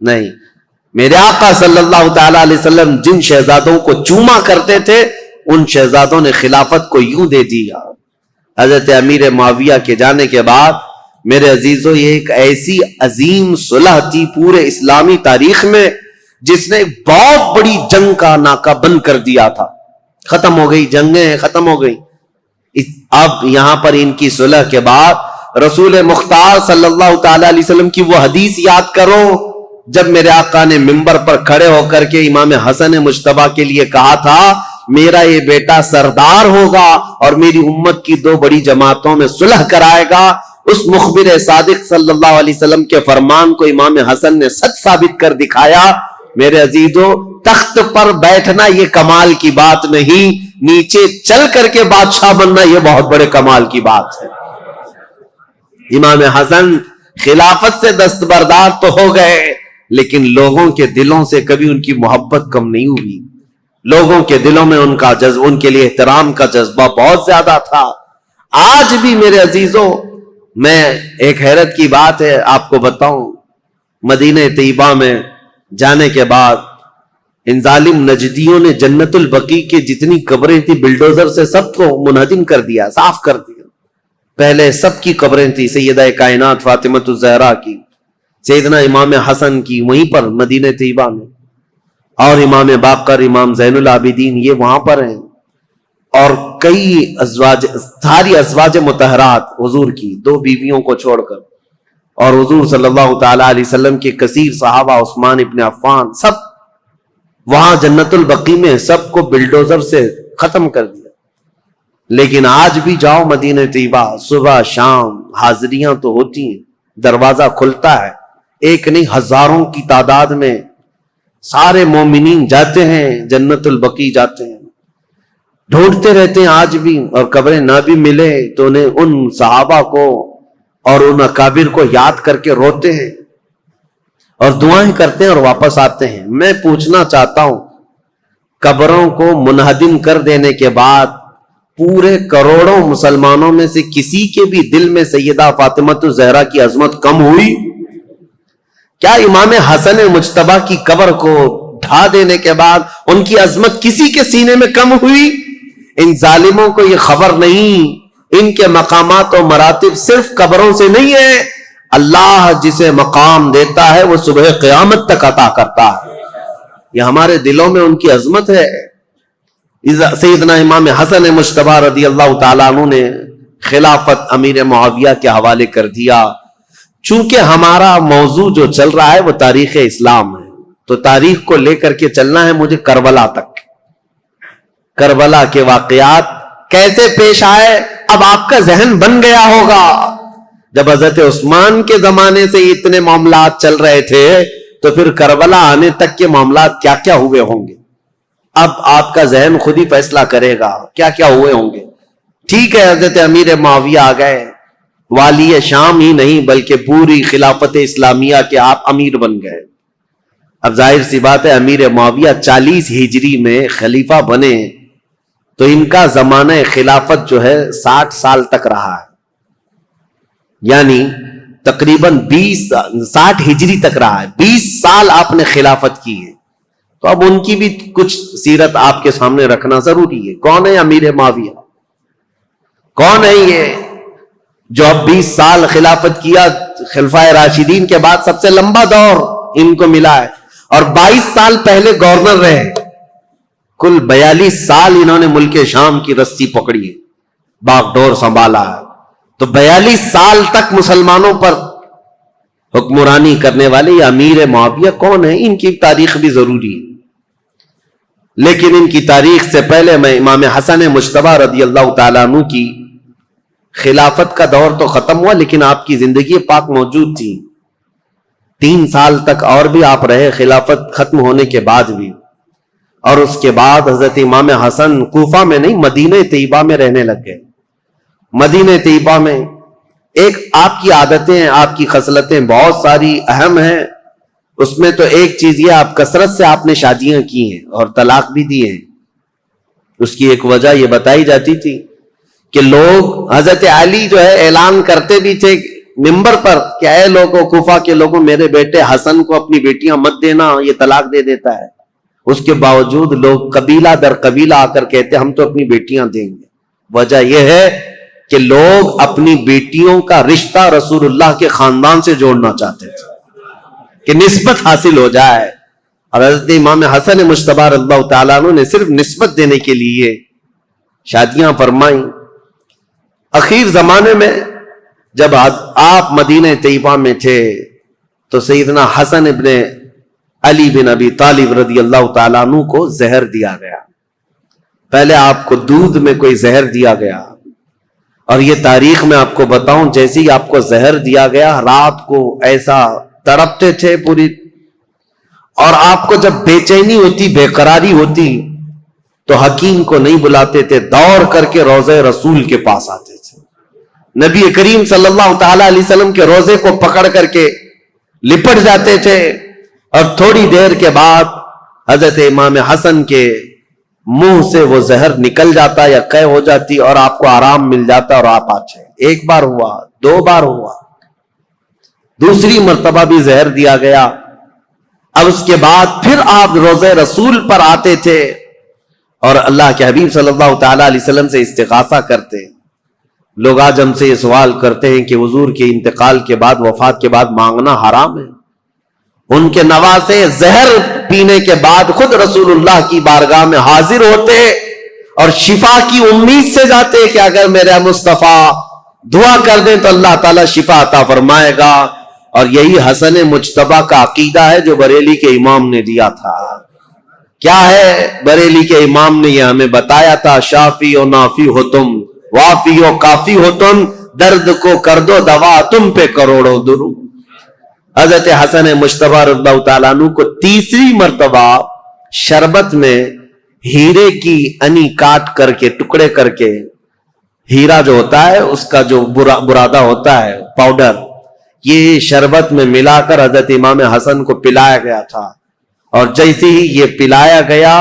نہیں, میرے آقا صلی اللہ تعالی علیہ وسلم جن شہزادوں کو چوما کرتے تھے, ان شہزادوں نے خلافت کو یوں دے دیا. حضرت امیر معاویہ کے جانے کے بعد میرے عزیزوں, یہ ایک ایسی عظیم صلح تھی پورے اسلامی تاریخ میں جس نے بہت بڑی جنگ کا ناکہ بند کر دیا تھا. ختم ہو گئی, جنگیں ختم ہو گئی. اب یہاں پر ان کی صلح کے بعد رسول مختار صلی اللہ تعالی علیہ وسلم کی وہ حدیث یاد کرو جب میرے آقا نے منبر پر کھڑے ہو کر کے امام حسن مجتبی کے لیے کہا تھا میرا یہ بیٹا سردار ہوگا اور میری امت کی 2 بڑی جماعتوں میں صلح کرائے گا. اس مخبر صادق صلی اللہ علیہ وسلم کے فرمان کو امام حسن نے سچ ثابت کر دکھایا. میرے عزیزو، تخت پر بیٹھنا یہ کمال کی بات نہیں، نیچے چل کر کے بادشاہ بننا یہ بہت بڑے کمال کی بات ہے. امام حسن خلافت سے دستبردار تو ہو گئے، لیکن لوگوں کے دلوں سے کبھی ان کی محبت کم نہیں ہوئی. لوگوں کے دلوں میں ان کا جذبہ، ان کے لیے احترام کا جذبہ بہت زیادہ تھا. آج بھی میرے عزیزو، میں ایک حیرت کی بات ہے آپ کو بتاؤں، مدینہ طیبہ میں جانے کے بعد ان ظالم نجدیوں نے جنت البقیع کے جتنی قبریں تھی بلڈوزر سے سب کو منہدم کر دیا، صاف کر دیا. پہلے سب کی قبریں تھی، سیدہ کائنات فاطمہ الزہرا کی، سیدنا امام حسن کی وہیں پر مدینہ طیبہ میں، اور امام باقر، امام زین العابدین یہ وہاں پر ہیں، اور کئی ازواج، ساری ازواج مطہرات حضور کی 2 بیویوں کو چھوڑ کر، اور حضور صلی اللہ تعالی علیہ وسلم کے کثیر صحابہ، عثمان ابن عفان، سب وہاں جنت البقیع میں سب کو بلڈوزر سے ختم کر دیا. لیکن آج بھی جاؤ مدینہ طیبہ، صبح شام حاضریاں تو ہوتی ہیں، دروازہ کھلتا ہے، ایک نہیں ہزاروں کی تعداد میں سارے مومنین جاتے ہیں، جنت البقیع جاتے ہیں، ڈھونڈتے رہتے ہیں آج بھی. اور قبریں نہ بھی ملے تو انہیں ان صحابہ کو اور ان اکابر کو یاد کر کے روتے ہیں اور دعائیں کرتے ہیں اور واپس آتے ہیں. میں پوچھنا چاہتا ہوں، قبروں کو منہدم کر دینے کے بعد پورے کروڑوں مسلمانوں میں سے کسی کے بھی دل میں سیدہ فاطمہ الزہرا کی عظمت کم ہوئی؟ کیا امام حسن مجتبی کی قبر کو ڈھا دینے کے بعد ان کی عظمت کسی کے سینے میں کم ہوئی؟ ان ظالموں کو یہ خبر نہیں، ان کے مقامات و مراتب صرف قبروں سے نہیں ہے. اللہ جسے مقام دیتا ہے وہ صبح قیامت تک عطا کرتا ہے. یہ ہمارے دلوں میں ان کی عظمت ہے. سیدنا امام حسن مجتبی رضی اللہ تعالیٰ عنہ نے خلافت امیر معاویہ کے حوالے کر دیا. چونکہ ہمارا موضوع جو چل رہا ہے وہ تاریخ اسلام ہے، تو تاریخ کو لے کر کے چلنا ہے مجھے کربلا تک. کربلا کے واقعات کیسے پیش آئے اب آپ کا ذہن بن گیا ہوگا. جب حضرت عثمان کے زمانے سے اتنے معاملات چل رہے تھے تو پھر کربلا آنے تک کے معاملات کیا کیا ہوئے ہوں گے. اب آپ کا ذہن خود ہی فیصلہ کرے گا کیا کیا ہوئے ہوں گے. ٹھیک ہے، حضرت امیر معاویہ آ گئے، والی شام ہی نہیں بلکہ پوری خلافت اسلامیہ کے آپ امیر بن گئے. اب ظاہر سی بات ہے، امیر معاویہ 40 ہجری میں خلیفہ بنے تو ان کا زمانہ خلافت جو ہے 60 سال تک رہا ہے، یعنی تقریباً 60 ہجری تک رہا ہے. 20 سال آپ نے خلافت کی ہے. تو اب ان کی بھی کچھ سیرت آپ کے سامنے رکھنا ضروری ہے. کون ہے امیر معاویہ؟ کون ہے یہ جو اب 20 سال خلافت کیا؟ خلفائے راشدین کے بعد سب سے لمبا دور ان کو ملا ہے، اور 22 سال پہلے گورنر رہے. کل 42 سال انہوں نے ملک شام کی رسی پکڑی ہے، باغ ڈور سنبھالا ہے. تو 42 سال تک مسلمانوں پر حکمرانی کرنے والے یہ امیر معاویہ کون ہیں؟ ان کی تاریخ بھی ضروری ہے. لیکن ان کی تاریخ سے پہلے میں امام حسن مجتبی رضی اللہ تعالیٰ عنہ کی خلافت کا دور تو ختم ہوا، لیکن آپ کی زندگی پاک موجود تھی. 3 سال تک اور بھی آپ رہے خلافت ختم ہونے کے بعد بھی. اور اس کے بعد حضرت امام حسن کوفہ میں نہیں مدینہ طیبہ میں رہنے لگ گئے. مدینہ طیبہ میں ایک آپ کی عادتیں، آپ کی خصلتیں بہت ساری اہم ہیں. اس میں تو ایک چیز یہ، آپ کثرت سے آپ نے شادیاں کی ہیں اور طلاق بھی دیے ہیں. اس کی ایک وجہ یہ بتائی جاتی تھی کہ لوگ، حضرت علی جو ہے اعلان کرتے بھی تھے منبر پر کہ اے لوگوں، کوفہ کے لوگوں، میرے بیٹے حسن کو اپنی بیٹیاں مت دینا، یہ طلاق دے دیتا ہے. اس کے باوجود لوگ قبیلہ در قبیلہ آ کر کہتے ہم تو اپنی بیٹیاں دیں گے. وجہ یہ ہے کہ لوگ اپنی بیٹیوں کا رشتہ رسول اللہ کے خاندان سے جوڑنا چاہتے تھے کہ نسبت حاصل ہو جائے. اور حضرت امام حسن مجتبی رضی اللہ تعالیٰ عنہ نے صرف نسبت دینے کے لیے شادیاں فرمائیں. اخیر زمانے میں جب آپ مدینہ طیبہ میں تھے تو سیدنا حسن ابن علی بن ابی طالب رضی اللہ تعالیٰ عنہ کو زہر دیا گیا. پہلے آپ کو دودھ میں کوئی زہر دیا گیا اور یہ تاریخ میں آپ کو بتاؤں، جیسے ہی آپ کو زہر دیا گیا، رات کو ایسا تڑپتے تھے پوری، اور آپ کو جب بے چینی ہوتی، بے قراری ہوتی، تو حکیم کو نہیں بلاتے تھے، دوڑ کر کے روضہ رسول کے پاس آتے تھے، نبی کریم صلی اللہ تعالی علیہ وسلم کے روضے کو پکڑ کر کے لپٹ جاتے تھے، اور تھوڑی دیر کے بعد حضرت امام حسن کے منہ سے وہ زہر نکل جاتا یا قے ہو جاتی، اور آپ کو آرام مل جاتا اور آپ آتے۔ ایک بار ہوا، دو بار ہوا، دوسری مرتبہ بھی زہر دیا گیا۔ اب اس کے بعد پھر آپ روضہ رسول پر آتے تھے اور اللہ کے حبیب صلی اللہ تعالی علیہ وسلم سے استغاثہ کرتے۔ لوگ آج ہم سے یہ سوال کرتے ہیں کہ حضور کے انتقال کے بعد، وفات کے بعد مانگنا حرام ہے؟ ان کے نواسے زہر پینے کے بعد خود رسول اللہ کی بارگاہ میں حاضر ہوتے اور شفا کی امید سے جاتے کہ اگر میرے مصطفیٰ دعا کر دیں تو اللہ تعالیٰ شفا عطا فرمائے گا۔ اور یہی حسن مجتبیٰ کا عقیدہ ہے جو بریلی کے امام نے دیا تھا۔ کیا ہے؟ بریلی کے امام نے یہ ہمیں بتایا تھا، شافی و نافی ہو تم، وافی و کافی ہو تم، درد کو کر دو دوا، تم پہ کروڑوں درود۔ حضرت حسن مجتبیٰ رضی اللہ تعالیٰ عنہ کو تیسری مرتبہ شربت میں ہیرے کی انی کاٹ کر کے، ٹکڑے کر کے، ہیرا جو ہوتا ہے اس کا جو برادہ ہوتا ہے پاؤڈر، یہ شربت میں ملا کر حضرت امام حسن کو پلایا گیا تھا، اور جیسے ہی یہ پلایا گیا،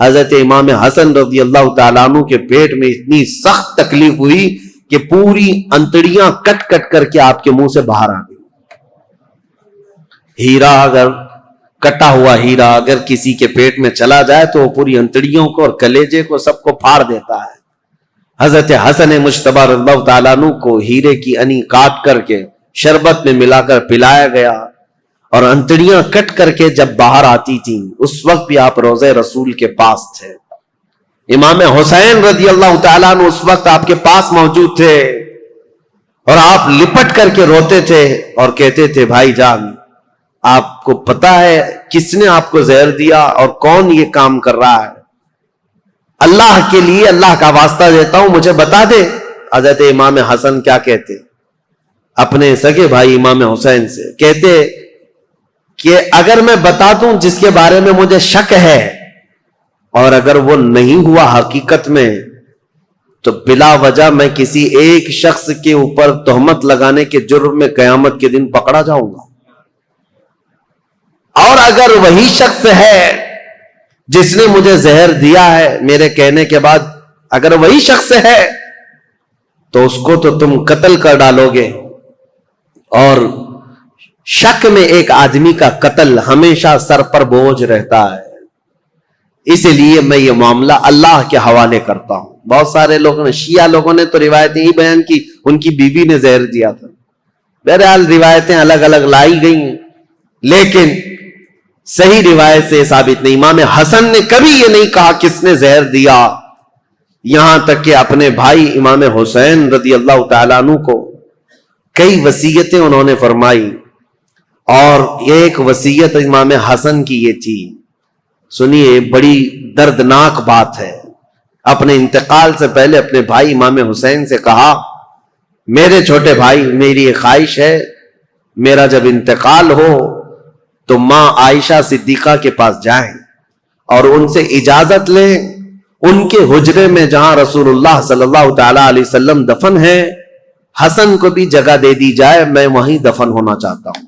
حضرت امام حسن رضی اللہ تعالیٰ عنہ کے پیٹ میں اتنی سخت تکلیف ہوئی کہ پوری انتڑیاں کٹ کٹ کر کے آپ کے منہ سے باہر آ گئی۔ ہیرا اگر کٹا ہوا ہیرا اگر کسی کے پیٹ میں چلا جائے تو وہ پوری انتڑیوں کو اور کلیجے کو سب کو پھاڑ دیتا ہے۔ حضرت حسن مجتبیٰ رضی اللہ تعالیٰ عنہ کو ہیرے کی انی کاٹ کر کے شربت میں ملا کر پلایا گیا، اور انتڑیاں کٹ کر کے جب باہر آتی تھیں اس وقت بھی آپ روضہ رسول کے پاس تھے۔ امام حسین رضی اللہ تعالیٰ عنہ اس وقت آپ کے پاس موجود تھے، اور آپ لپٹ کر کے روتے تھے اور کہتے تھے، بھائی جان آپ کو پتا ہے کس نے آپ کو زہر دیا اور کون یہ کام کر رہا ہے؟ اللہ کے لیے اللہ کا واسطہ دیتا ہوں، مجھے بتا دے۔ حضرت امام حسن کیا کہتے اپنے سگے بھائی امام حسین سے؟ کہتے کہ اگر میں بتا دوں جس کے بارے میں مجھے شک ہے، اور اگر وہ نہیں ہوا حقیقت میں، تو بلا وجہ میں کسی ایک شخص کے اوپر تہمت لگانے کے جرم میں قیامت کے دن پکڑا جاؤں گا، اور اگر وہی شخص ہے جس نے مجھے زہر دیا ہے میرے کہنے کے بعد، اگر وہی شخص ہے تو اس کو تو تم قتل کر ڈالو گے، اور شک میں ایک آدمی کا قتل ہمیشہ سر پر بوجھ رہتا ہے، اس لیے میں یہ معاملہ اللہ کے حوالے کرتا ہوں۔ بہت سارے لوگوں نے، شیعہ لوگوں نے تو روایتیں ہی بیان کی ان کی بیوی نے زہر دیا تھا۔ بہرحال روایتیں الگ الگ لائی گئی ہیں، لیکن صحیح روایت سے ثابت نہیں۔ امام حسن نے کبھی یہ نہیں کہا کس نے زہر دیا، یہاں تک کہ اپنے بھائی امام حسین رضی اللہ تعالیٰ عنہ کو کئی وصیتیں انہوں نے فرمائی، اور ایک وصیت امام حسن کی یہ تھی، سنیے بڑی دردناک بات ہے۔ اپنے انتقال سے پہلے اپنے بھائی امام حسین سے کہا، میرے چھوٹے بھائی میری ایک خواہش ہے، میرا جب انتقال ہو تو ماں عائشہ صدیقہ کے پاس جائیں اور ان سے اجازت لیں، ان کے حجرے میں جہاں رسول اللہ صلی اللہ تعالی علیہ وسلم دفن ہے، حسن کو بھی جگہ دے دی جائے، میں وہیں دفن ہونا چاہتا ہوں،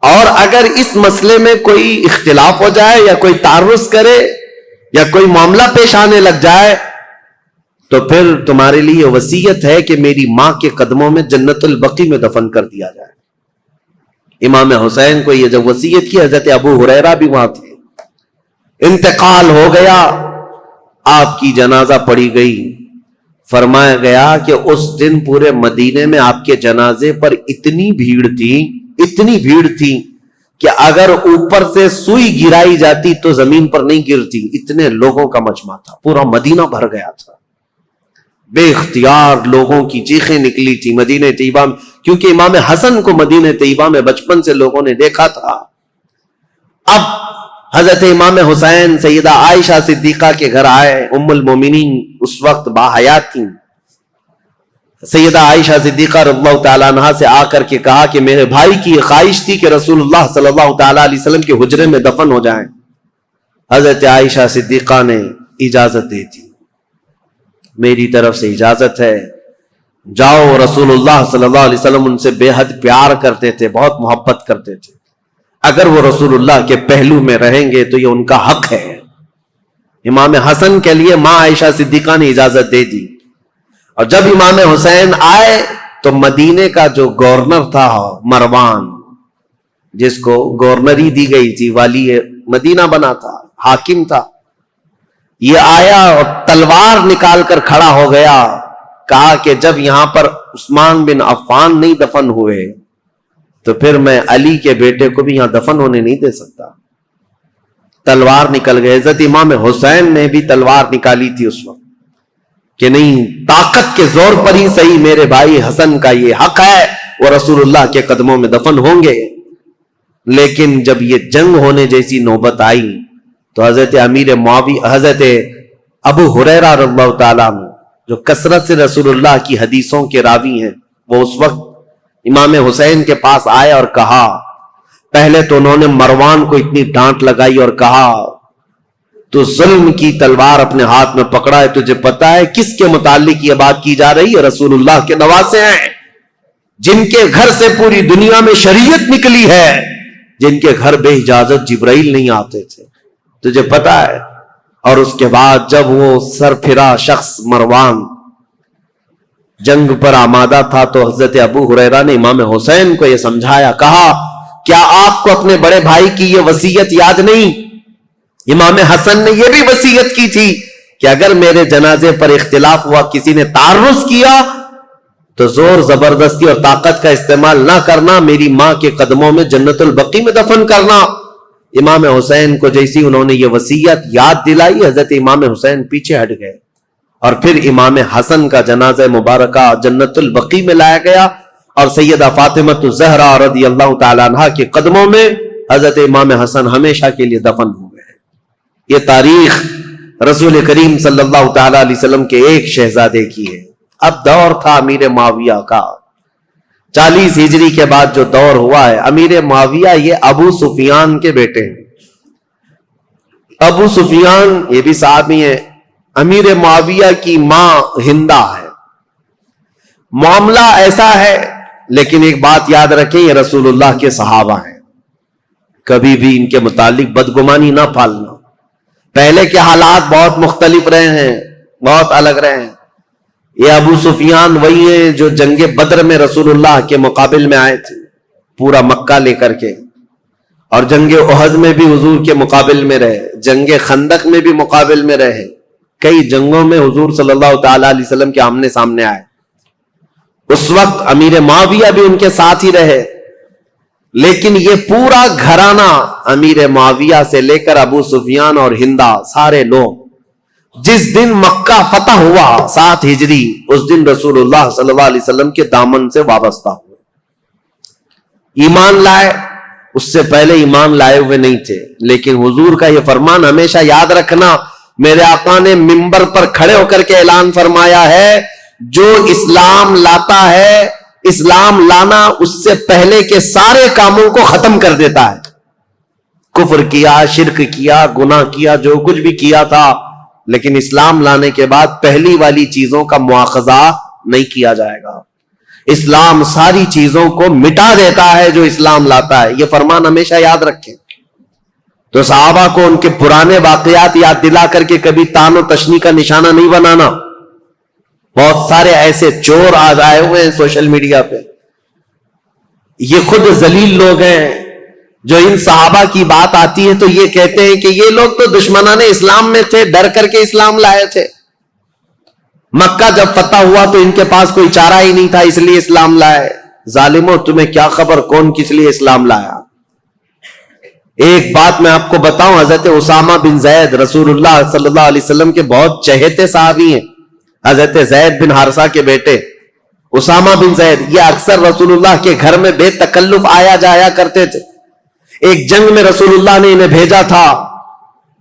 اور اگر اس مسئلے میں کوئی اختلاف ہو جائے یا کوئی تعرض کرے یا کوئی معاملہ پیش آنے لگ جائے تو پھر تمہارے لیے وصیت ہے کہ میری ماں کے قدموں میں جنت البقیع میں دفن کر دیا جائے۔ امام حسین کو یہ جب وصیت کی، حضرت ابو ہریرہ بھی وہاں تھے، انتقال ہو گیا، آپ کی جنازہ پڑھی گئی، فرمایا گیا کہ اس دن پورے مدینے میں آپ کے جنازے پر اتنی بھیڑ تھی کہ اگر اوپر سے سوئی گرائی جاتی تو زمین پر نہیں گرتی، اتنے لوگوں کا مجمع تھا، پورا مدینہ بھر گیا تھا، بے اختیار لوگوں کی چیخیں نکلی تھی مدینہ طیبہ میں، کیونکہ امام حسن کو مدینہ طیبہ میں بچپن سے لوگوں نے دیکھا تھا۔ اب حضرت امام حسین سیدہ عائشہ صدیقہ کے گھر آئے، ام المومنین اس وقت باحیات تھیں، سیدہ عائشہ صدیقہ رضی اللہ تعالیٰ عنہا سے آ کر کے کہا کہ میرے بھائی کی خواہش تھی کہ رسول اللہ صلی اللہ تعالیٰ علیہ وسلم کے حجرے میں دفن ہو جائیں. حضرت عائشہ صدیقہ نے اجازت دے دی، میری طرف سے اجازت ہے، جاؤ. رسول اللہ صلی اللہ علیہ وسلم ان سے بے حد پیار کرتے تھے، بہت محبت کرتے تھے. اگر وہ رسول اللہ کے پہلو میں رہیں گے تو یہ ان کا حق ہے. امام حسن کے لیے ماں عائشہ صدیقہ نے اجازت دے دی. اور جب امام حسین آئے تو مدینے کا جو گورنر تھا مروان، جس کو گورنری دی گئی تھی، والی مدینہ بنا تھا، حاکم تھا، یہ آیا اور تلوار نکال کر کھڑا ہو گیا. کہا کہ جب یہاں پر عثمان بن عفان نہیں دفن ہوئے تو پھر میں علی کے بیٹے کو بھی یہاں دفن ہونے نہیں دے سکتا. تلوار نکل گئے. حضرت امام حسین نے بھی تلوار نکالی تھی اس وقت کہ نہیں، طاقت کے زور پر ہی صحیح میرے بھائی حسن کا یہ حق ہے، وہ رسول اللہ کے قدموں میں دفن ہوں گے. لیکن جب یہ جنگ ہونے جیسی نوبت آئی تو حضرت امیر معاویہ، حضرت ابو ہریرہ رضی اللہ تعالیٰ عنہ جو کثرت سے رسول اللہ کی حدیثوں کے راوی ہیں، وہ اس وقت امام حسین کے پاس آئے اور کہا، پہلے تو انہوں نے مروان کو اتنی ڈانٹ لگائی اور کہا تو ظلم کی تلوار اپنے ہاتھ میں پکڑا ہے، تجھے پتا ہے کس کے متعلق یہ بات کی جا رہی ہے؟ رسول اللہ کے نواسے ہیں، جن کے گھر سے پوری دنیا میں شریعت نکلی ہے، جن کے گھر بے اجازت جبرائیل نہیں آتے تھے، تجھے پتا ہے. اور اس کے بعد جب وہ سر پھرا شخص مروان جنگ پر آمادہ تھا تو حضرت ابو ہریرہ نے امام حسین کو یہ سمجھایا، کہا کیا آپ کو اپنے بڑے بھائی کی یہ وصیت یاد نہیں؟ امام حسن نے یہ بھی وصیت کی تھی کہ اگر میرے جنازے پر اختلاف ہوا، کسی نے تعرض کیا تو زور زبردستی اور طاقت کا استعمال نہ کرنا، میری ماں کے قدموں میں جنت البقیع میں دفن کرنا. امام حسین کو جیسی انہوں نے یہ وصیت یاد دلائی، حضرت امام حسین پیچھے ہٹ گئے اور پھر امام حسن کا جنازہ مبارکہ جنت البقیع میں لایا گیا اور سیدہ فاطمہ الزہرا رضی اللہ تعالی عنہا کے قدموں میں حضرت امام حسن ہمیشہ کے لیے دفن ہو گئے. یہ تاریخ رسول کریم صلی اللہ تعالی علیہ وسلم کے ایک شہزادے کی ہے. اب دور تھا امیر معاویہ کا، 40 ہجری کے بعد جو دور ہوا ہے. امیر معاویہ یہ ابو سفیان کے بیٹے ہیں. ابو سفیان یہ بھی صحابی ہیں. امیر معاویہ کی ماں ہندا ہے. معاملہ ایسا ہے، لیکن ایک بات یاد رکھیں، یہ رسول اللہ کے صحابہ ہیں، کبھی بھی ان کے متعلق بدگمانی نہ پالنا. پہلے کے حالات بہت مختلف رہے ہیں، بہت الگ رہے ہیں. یہ ابو سفیان وہی ہیں جو جنگ بدر میں رسول اللہ کے مقابل میں آئے تھے، پورا مکہ لے کر کے، اور جنگ احد میں بھی حضور کے مقابل میں رہے، جنگ خندق میں بھی مقابل میں رہے، کئی جنگوں میں حضور صلی اللہ تعالی علیہ وسلم کے آمنے سامنے آئے. اس وقت امیر معاویہ بھی ان کے ساتھ ہی رہے. لیکن یہ پورا گھرانہ امیر معاویہ سے لے کر ابو سفیان اور ہندا، سارے لوگ جس دن مکہ فتح ہوا 7 ہجری، اس دن رسول اللہ صلی اللہ علیہ وسلم کے دامن سے وابستہ ہوئے، ایمان لائے. اس سے پہلے ایمان لائے ہوئے نہیں تھے. لیکن حضور کا یہ فرمان ہمیشہ یاد رکھنا، میرے آقا نے منبر پر کھڑے ہو کر کے اعلان فرمایا ہے، جو اسلام لاتا ہے، اسلام لانا اس سے پہلے کے سارے کاموں کو ختم کر دیتا ہے. کفر کیا، شرک کیا، گناہ کیا، جو کچھ بھی کیا تھا، لیکن اسلام لانے کے بعد پہلی والی چیزوں کا مواخذہ نہیں کیا جائے گا. اسلام ساری چیزوں کو مٹا دیتا ہے جو اسلام لاتا ہے. یہ فرمان ہمیشہ یاد رکھیں. تو صحابہ کو ان کے پرانے واقعات یاد دلا کر کے کبھی تان و تشنی کا نشانہ نہیں بنانا. بہت سارے ایسے چور آج آئے ہوئے ہیں سوشل میڈیا پہ، یہ خود ذلیل لوگ ہیں، جو ان صحابہ کی بات آتی ہے تو یہ کہتے ہیں کہ یہ لوگ تو دشمنان اسلام میں تھے، ڈر کر کے اسلام لائے تھے. مکہ جب فتح ہوا تو ان کے پاس کوئی چارہ ہی نہیں تھا، اس لیے اسلام لائے. ظالموں، تمہیں کیا خبر کون کس لیے اسلام لایا؟ ایک بات میں آپ کو بتاؤں، حضرت اسامہ بن زید رسول اللہ صلی اللہ علیہ وسلم کے بہت چہیتے صحابی ہیں. حضرت زید بن حارثہ کے بیٹے اسامہ بن زید، یہ اکثر رسول اللہ کے گھر میں بے تکلف آیا جایا کرتے تھے. ایک جنگ میں رسول اللہ نے انہیں بھیجا تھا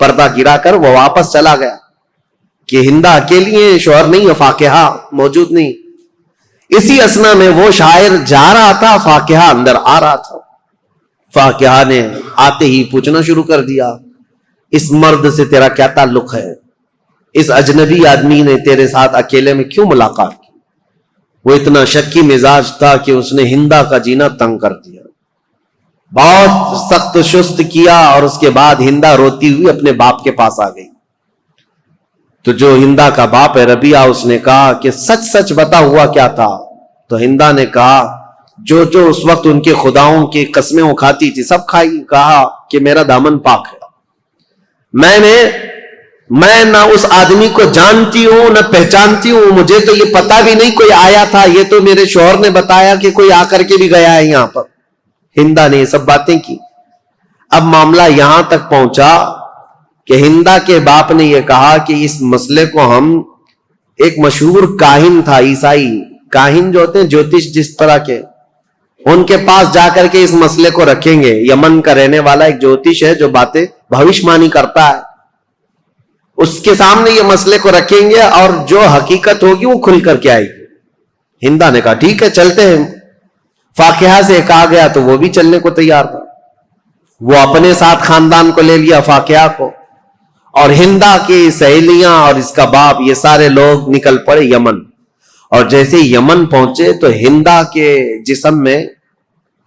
پردہ گرا کر وہ واپس چلا گیا کہ ہندا اکیلی ہے، شوہر نہیں ہے، فاقیہ موجود نہیں. اسی اسنا میں وہ شاعر جا رہا تھا، فاقیہ اندر آ رہا تھا. فاقیہ نے آتے ہی پوچھنا شروع کر دیا، اس مرد سے تیرا کیا تعلق ہے؟ اس اجنبی آدمی نے تیرے ساتھ اکیلے میں کیوں ملاقات کی؟ وہ اتنا شکی مزاج تھا کہ اس نے ہندا کا جینا تنگ کر دیا، بہت سخت شست کیا، اور اس کے بعد ہندا روتی ہوئی اپنے باپ کے پاس آ گئی. تو جو ہندا کا باپ ہے ربیہ، اس نے کہا کہ سچ سچ بتا ہوا کیا تھا؟ تو ہندا نے کہا جو جو اس وقت ان کے خداؤں کی قسمیں وہ کھاتی تھی سب کھائی. کہا کہ میرا دامن پاک ہے، میں نہ اس آدمی کو جانتی ہوں نہ پہچانتی ہوں، مجھے تو یہ پتا بھی نہیں کوئی آیا تھا، یہ تو میرے شوہر نے بتایا کہ کوئی آ کر کے بھی گیا ہے یہاں پر. ہندا نے یہ سب باتیں کی. اب معاملہ یہاں تک پہنچا کہ ہندا کے باپ نے یہ کہا کہ اس مسئلے کو ہم، ایک مشہور کاہن تھا، عیسائی کاہن جو ہوتے ہیں جوتش جس طرح کے، ان کے پاس جا کر کے اس مسئلے کو رکھیں گے. یمن کا رہنے والا ایک جوتش ہے جو باتیں بھوشمانی کرتا ہے، اس کے سامنے یہ مسئلے کو رکھیں گے اور جو حقیقت ہوگی وہ کھل کر کے آئے گی. ہندا نے کہا ٹھیک ہے چلتے ہیں. فاقیہ سے کہا گیا تو وہ بھی چلنے کو تیار تھا. وہ اپنے ساتھ خاندان کو لے لیا، فاقیہ کو، اور ہندا کی سہیلیاں اور اس کا باپ، یہ سارے لوگ نکل پڑے یمن. اور جیسے یمن پہنچے تو ہندا کے جسم میں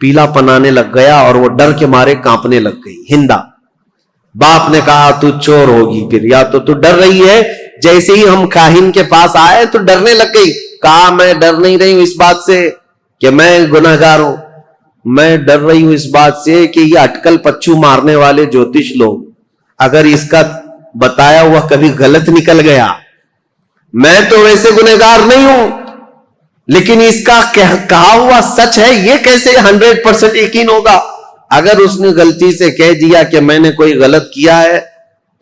پیلا پنانے لگ گیا اور وہ ڈر کے مارے کانپنے لگ گئی. ہندا، باپ نے کہا تو چور ہوگی پھر، یا تو ڈر رہی ہے. جیسے ہی ہم کاہن کے پاس آئے تو ڈرنے لگ گئی. کہا میں ڈر نہیں رہی ہوں اس بات سے کہ میں گناہگار ہوں، میں ڈر رہی ہوں اس بات سے کہ یہ اٹکل پچو مارنے والے جوتش لوگ، اگر اس کا بتایا ہوا کبھی غلط نکل گیا، میں تو ویسے گنہگار نہیں ہوں لیکن اس کا کہا ہوا سچ ہے، یہ کیسے 100% یقین ہوگا؟ اگر اس نے غلطی سے کہہ دیا کہ میں نے کوئی غلط کیا ہے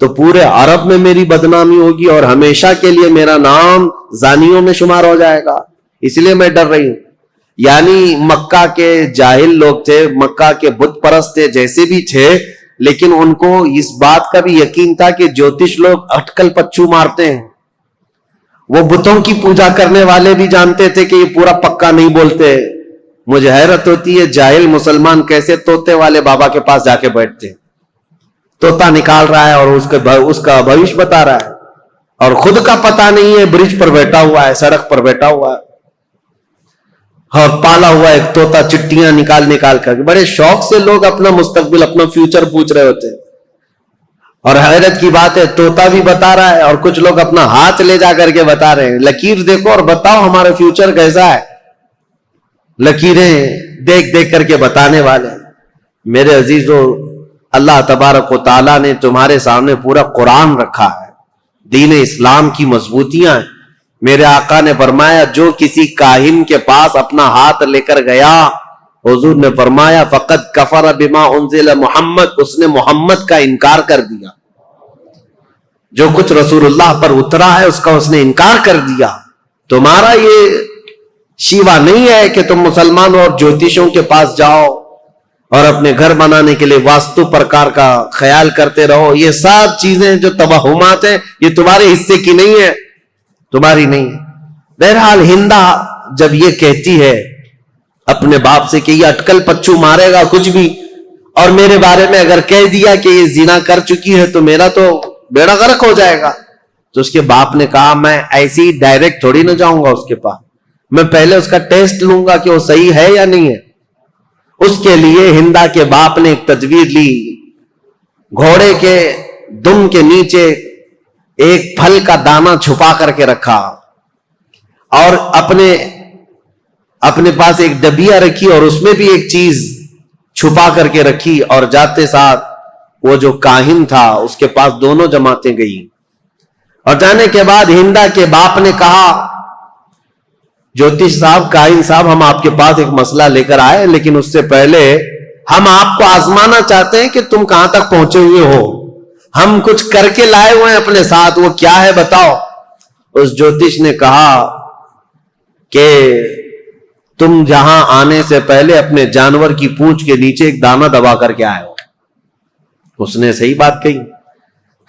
تو پورے عرب میں میری بدنامی ہوگی اور ہمیشہ کے لیے میرا نام زانیوں میں شمار ہو جائے گا، اس لیے میں ڈر رہی ہوں. یعنی مکہ کے جاہل لوگ تھے، مکہ کے بت پرست تھے، جیسے بھی تھے، لیکن ان کو اس بات کا بھی یقین تھا کہ جوتش لوگ اٹکل پچو مارتے ہیں. وہ بتوں کی پوجا کرنے والے بھی جانتے تھے کہ یہ پورا پکا نہیں بولتے. مجھے حیرت ہوتی ہے جاہل مسلمان کیسے طوطے والے بابا کے پاس جا کے بیٹھتے ہیں. طوطا نکال رہا ہے اور اس کا بھوش بتا رہا ہے اور خود کا پتہ نہیں ہے، برج پر بیٹھا ہوا ہے، سڑک پر بیٹھا ہوا ہے، اور پالا ہوا ایک طوطا چٹیاں نکال کر. بڑے شوق سے لوگ اپنا مستقبل، اپنا فیوچر پوچھ رہے ہوتے ہیں. اور حیرت کی بات ہے طوطا بھی بتا رہا ہے اور کچھ لوگ اپنا ہاتھ لے جا کر کے بتا رہے ہیں، لکیر دیکھو اور بتاؤ ہمارا فیوچر کیسا ہے. لکیریں دیکھ کر کے بتانے والے. میرے عزیزو، اللہ تبارک و تعالیٰ نے تمہارے سامنے پورا قرآن رکھا ہے، دین اسلام کی مضبوطیاں ہیں. میرے آقا نے فرمایا جو کسی کاہن کے پاس اپنا ہاتھ لے کر گیا، حضور نے فرمایا فقد کفر بما انزل محمد، اس نے محمد کا انکار کر دیا. جو کچھ رسول اللہ پر اترا ہے اس کا اس نے انکار کر دیا. تمہارا یہ شیوا نہیں ہے کہ تم مسلمان اور جوتشوں کے پاس جاؤ اور اپنے گھر بنانے کے لیے واسطو پرکار کا خیال کرتے رہو. یہ سب چیزیں جو توہمات ہیں یہ تمہارے حصے کی نہیں ہے، تمہاری نہیں ہے. بہرحال ہندا جب یہ کہتی ہے اپنے باپ سے کہ یہ اٹکل پچو مارے گا کچھ بھی، اور میرے بارے میں اگر کہہ دیا کہ یہ زنا کر چکی ہے تو میرا تو بیڑا غرق ہو جائے گا، تو اس کے باپ نے کہا میں ایسی ڈائریکٹ تھوڑی نہ جاؤں گا اس کے پاس، میں پہلے اس کا ٹیسٹ لوں گا کہ وہ صحیح ہے یا نہیں ہے. اس کے لیے ہندا کے باپ نے ایک تدبیر لی. گھوڑے کے دم کے نیچے ایک پھل کا دانہ چھپا کر کے رکھا اور اپنے پاس ایک ڈبیا رکھی اور اس میں بھی ایک چیز چھپا کر کے رکھی، اور جاتے ساتھ وہ جو کاہن تھا اس کے پاس دونوں جماعتیں گئی. اور جانے کے بعد ہندا کے باپ نے کہا جوتش صاحب، کاہن صاحب، ہم آپ کے پاس ایک مسئلہ لے کر آئے، لیکن اس سے پہلے ہم آپ کو آزمانا چاہتے ہیں کہ تم کہاں تک پہنچے ہوئے ہو. ہم کچھ کر کے لائے ہوئے ہیں اپنے ساتھ، وہ کیا ہے بتاؤ. اس جوتش نے کہا کہ تم جہاں آنے سے پہلے اپنے جانور کی پونچھ کے نیچے ایک دانہ دبا کر کے آئے ہو. اس نے صحیح بات کہی.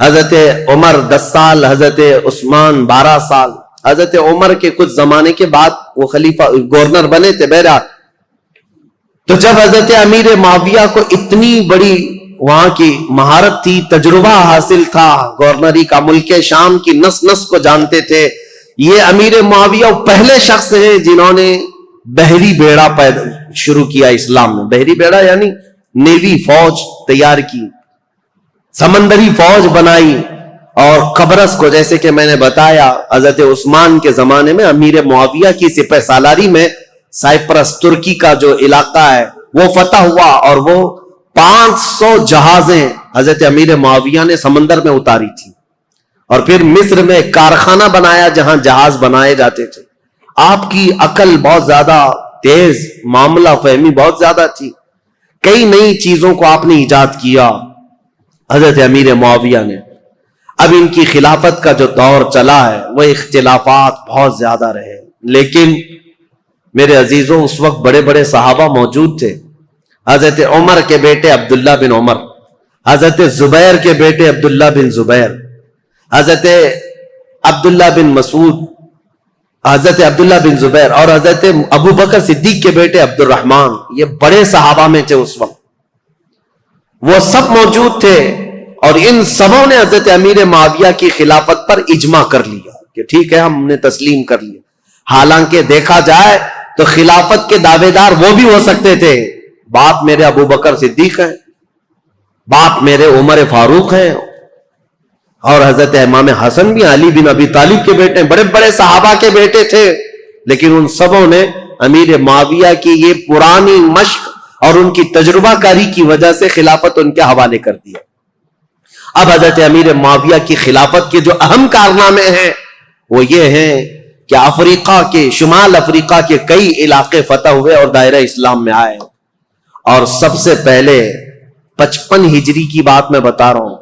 حضرت عمر 10 سال، حضرت عثمان 12 سال. حضرت عمر کے کچھ زمانے کے بعد وہ خلیفہ گورنر بنے تھے. بہرحال تو جب حضرت امیر معاویہ کو اتنی بڑی وہاں کی مہارت تھی، تجربہ حاصل تھا گورنری کا، ملک شام کی نس نس کو جانتے تھے، یہ امیر معاویہ پہلے شخص ہیں جنہوں نے بحری بیڑا شروع کیا اسلام میں. بحری بیڑا یعنی نیوی فوج تیار کی، سمندری فوج بنائی. اور قبرص کو جیسے کہ میں نے بتایا حضرت عثمان کے زمانے میں امیر معاویہ کی سپہ سالاری میں سائپرس ترکی کا جو علاقہ ہے وہ فتح ہوا، اور وہ 500 جہازیں حضرت امیر معاویہ نے سمندر میں اتاری تھی. اور پھر مصر میں ایک کارخانہ بنایا جہاں جہاز بنائے جاتے تھے. آپ کی عقل بہت زیادہ تیز، معاملہ فہمی بہت زیادہ تھی. کئی نئی چیزوں کو آپ نے ایجاد کیا حضرت امیر معاویہ نے. اب ان کی خلافت کا جو دور چلا ہے وہ اختلافات بہت زیادہ رہے، لیکن میرے عزیزوں اس وقت بڑے بڑے صحابہ موجود تھے. حضرت عمر کے بیٹے عبداللہ بن عمر، حضرت زبیر کے بیٹے عبداللہ بن زبیر، حضرت عبداللہ بن مسعود، حضرت عبداللہ بن زبیر اور حضرت ابو بکر صدیق کے بیٹے عبد الرحمن. یہ بڑے صحابہ میں تھے اس وقت، وہ سب موجود تھے. اور ان سبوں نے حضرت امیر معاویہ کی خلافت پر اجماع کر لیا کہ ٹھیک ہے ہم نے تسلیم کر لیا. حالانکہ دیکھا جائے تو خلافت کے دعوے دار وہ بھی ہو سکتے تھے. باپ میرے ابو بکر صدیق ہیں، باپ میرے عمر فاروق ہیں، اور حضرت امام حسن بھی علی بن ابی طالب کے بیٹے ہیں، بڑے بڑے صحابہ کے بیٹے تھے. لیکن ان سبوں نے امیر معاویہ کی یہ پرانی مشق اور ان کی تجربہ کاری کی وجہ سے خلافت ان کے حوالے کر دیا. اب حضرت امیر معاویہ کی خلافت کے جو اہم کارنامے ہیں وہ یہ ہیں کہ افریقہ کے، شمال افریقہ کے کئی علاقے فتح ہوئے اور دائرہ اسلام میں آئے. اور سب سے پہلے 55 ہجری کی بات میں بتا رہا ہوں،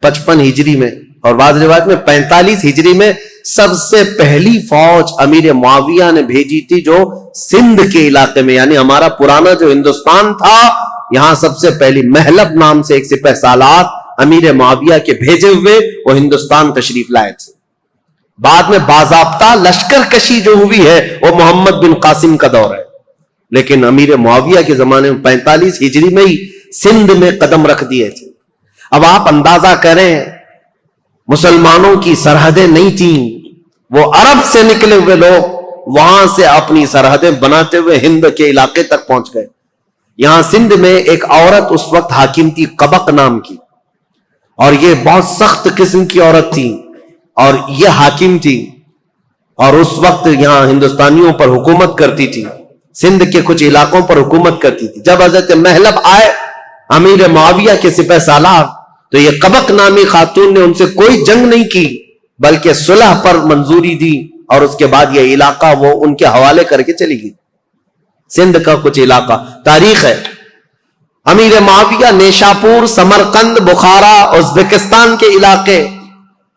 55 ہجری میں، اور بعض روایت میں 45 ہجری میں سب سے پہلی فوج امیر معاویہ نے بھیجی تھی جو سندھ کے علاقے میں، یعنی ہمارا پرانا جو ہندوستان تھا، یہاں سب سے پہلی محلب نام سے ایک سپہ سالار امیر معاویہ کے بھیجے ہوئے وہ ہندوستان تشریف لائے تھے. بعد میں باضابطہ لشکر کشی جو ہوئی ہے وہ محمد بن قاسم کا دور ہے، لیکن امیر معاویہ کے زمانے میں 45 ہجری میں ہی سندھ میں قدم رکھ دیے تھے. اب آپ اندازہ کریں، مسلمانوں کی سرحدیں نہیں تھیں، وہ عرب سے نکلے ہوئے لوگ وہاں سے اپنی سرحدیں بناتے ہوئے ہند کے علاقے تک پہنچ گئے. یہاں سندھ میں ایک عورت اس وقت حاکم تھی قبق نام کی، اور یہ بہت سخت قسم کی عورت تھی، اور یہ حاکم تھی، اور اس وقت یہاں ہندوستانیوں پر حکومت کرتی تھی، سندھ کے کچھ علاقوں پر حکومت کرتی تھی. جب حضرت محلب آئے امیر معاویہ کے سپہ سالار، تو یہ قبق نامی خاتون نے ان سے کوئی جنگ نہیں کی بلکہ صلح پر منظوری دی، اور اس کے بعد یہ علاقہ وہ ان کے حوالے کر کے چلی گئی. سندھ کا کچھ علاقہ تاریخ ہے. امیر معاویہ نیشاپور، سمرقند، بخارا، ازبکستان کے علاقے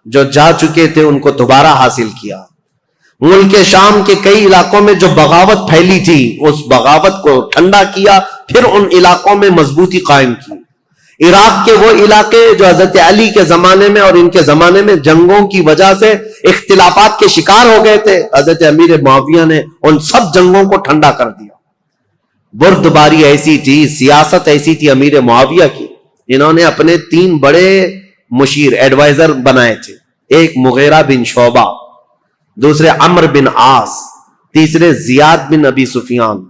جو جا چکے تھے ان کو دوبارہ حاصل کیا. ملک شام کے کئی علاقوں میں جو بغاوت پھیلی تھی اس بغاوت کو ٹھنڈا کیا، پھر ان علاقوں میں مضبوطی قائم کی. عراق کے وہ علاقے جو حضرت علی کے زمانے میں اور ان کے زمانے میں جنگوں کی وجہ سے اختلافات کے شکار ہو گئے تھے، حضرت امیر معاویہ نے ان سب جنگوں کو ٹھنڈا کر دیا. بردباری ایسی تھی، سیاست ایسی تھی امیر معاویہ کی، انہوں نے اپنے 3 بڑے مشیر ایڈوائزر بنائے تھے. ایک مغیرہ بن شعبہ، دوسرے عمرو بن عاص، تیسرے زیاد بن ابی سفیان.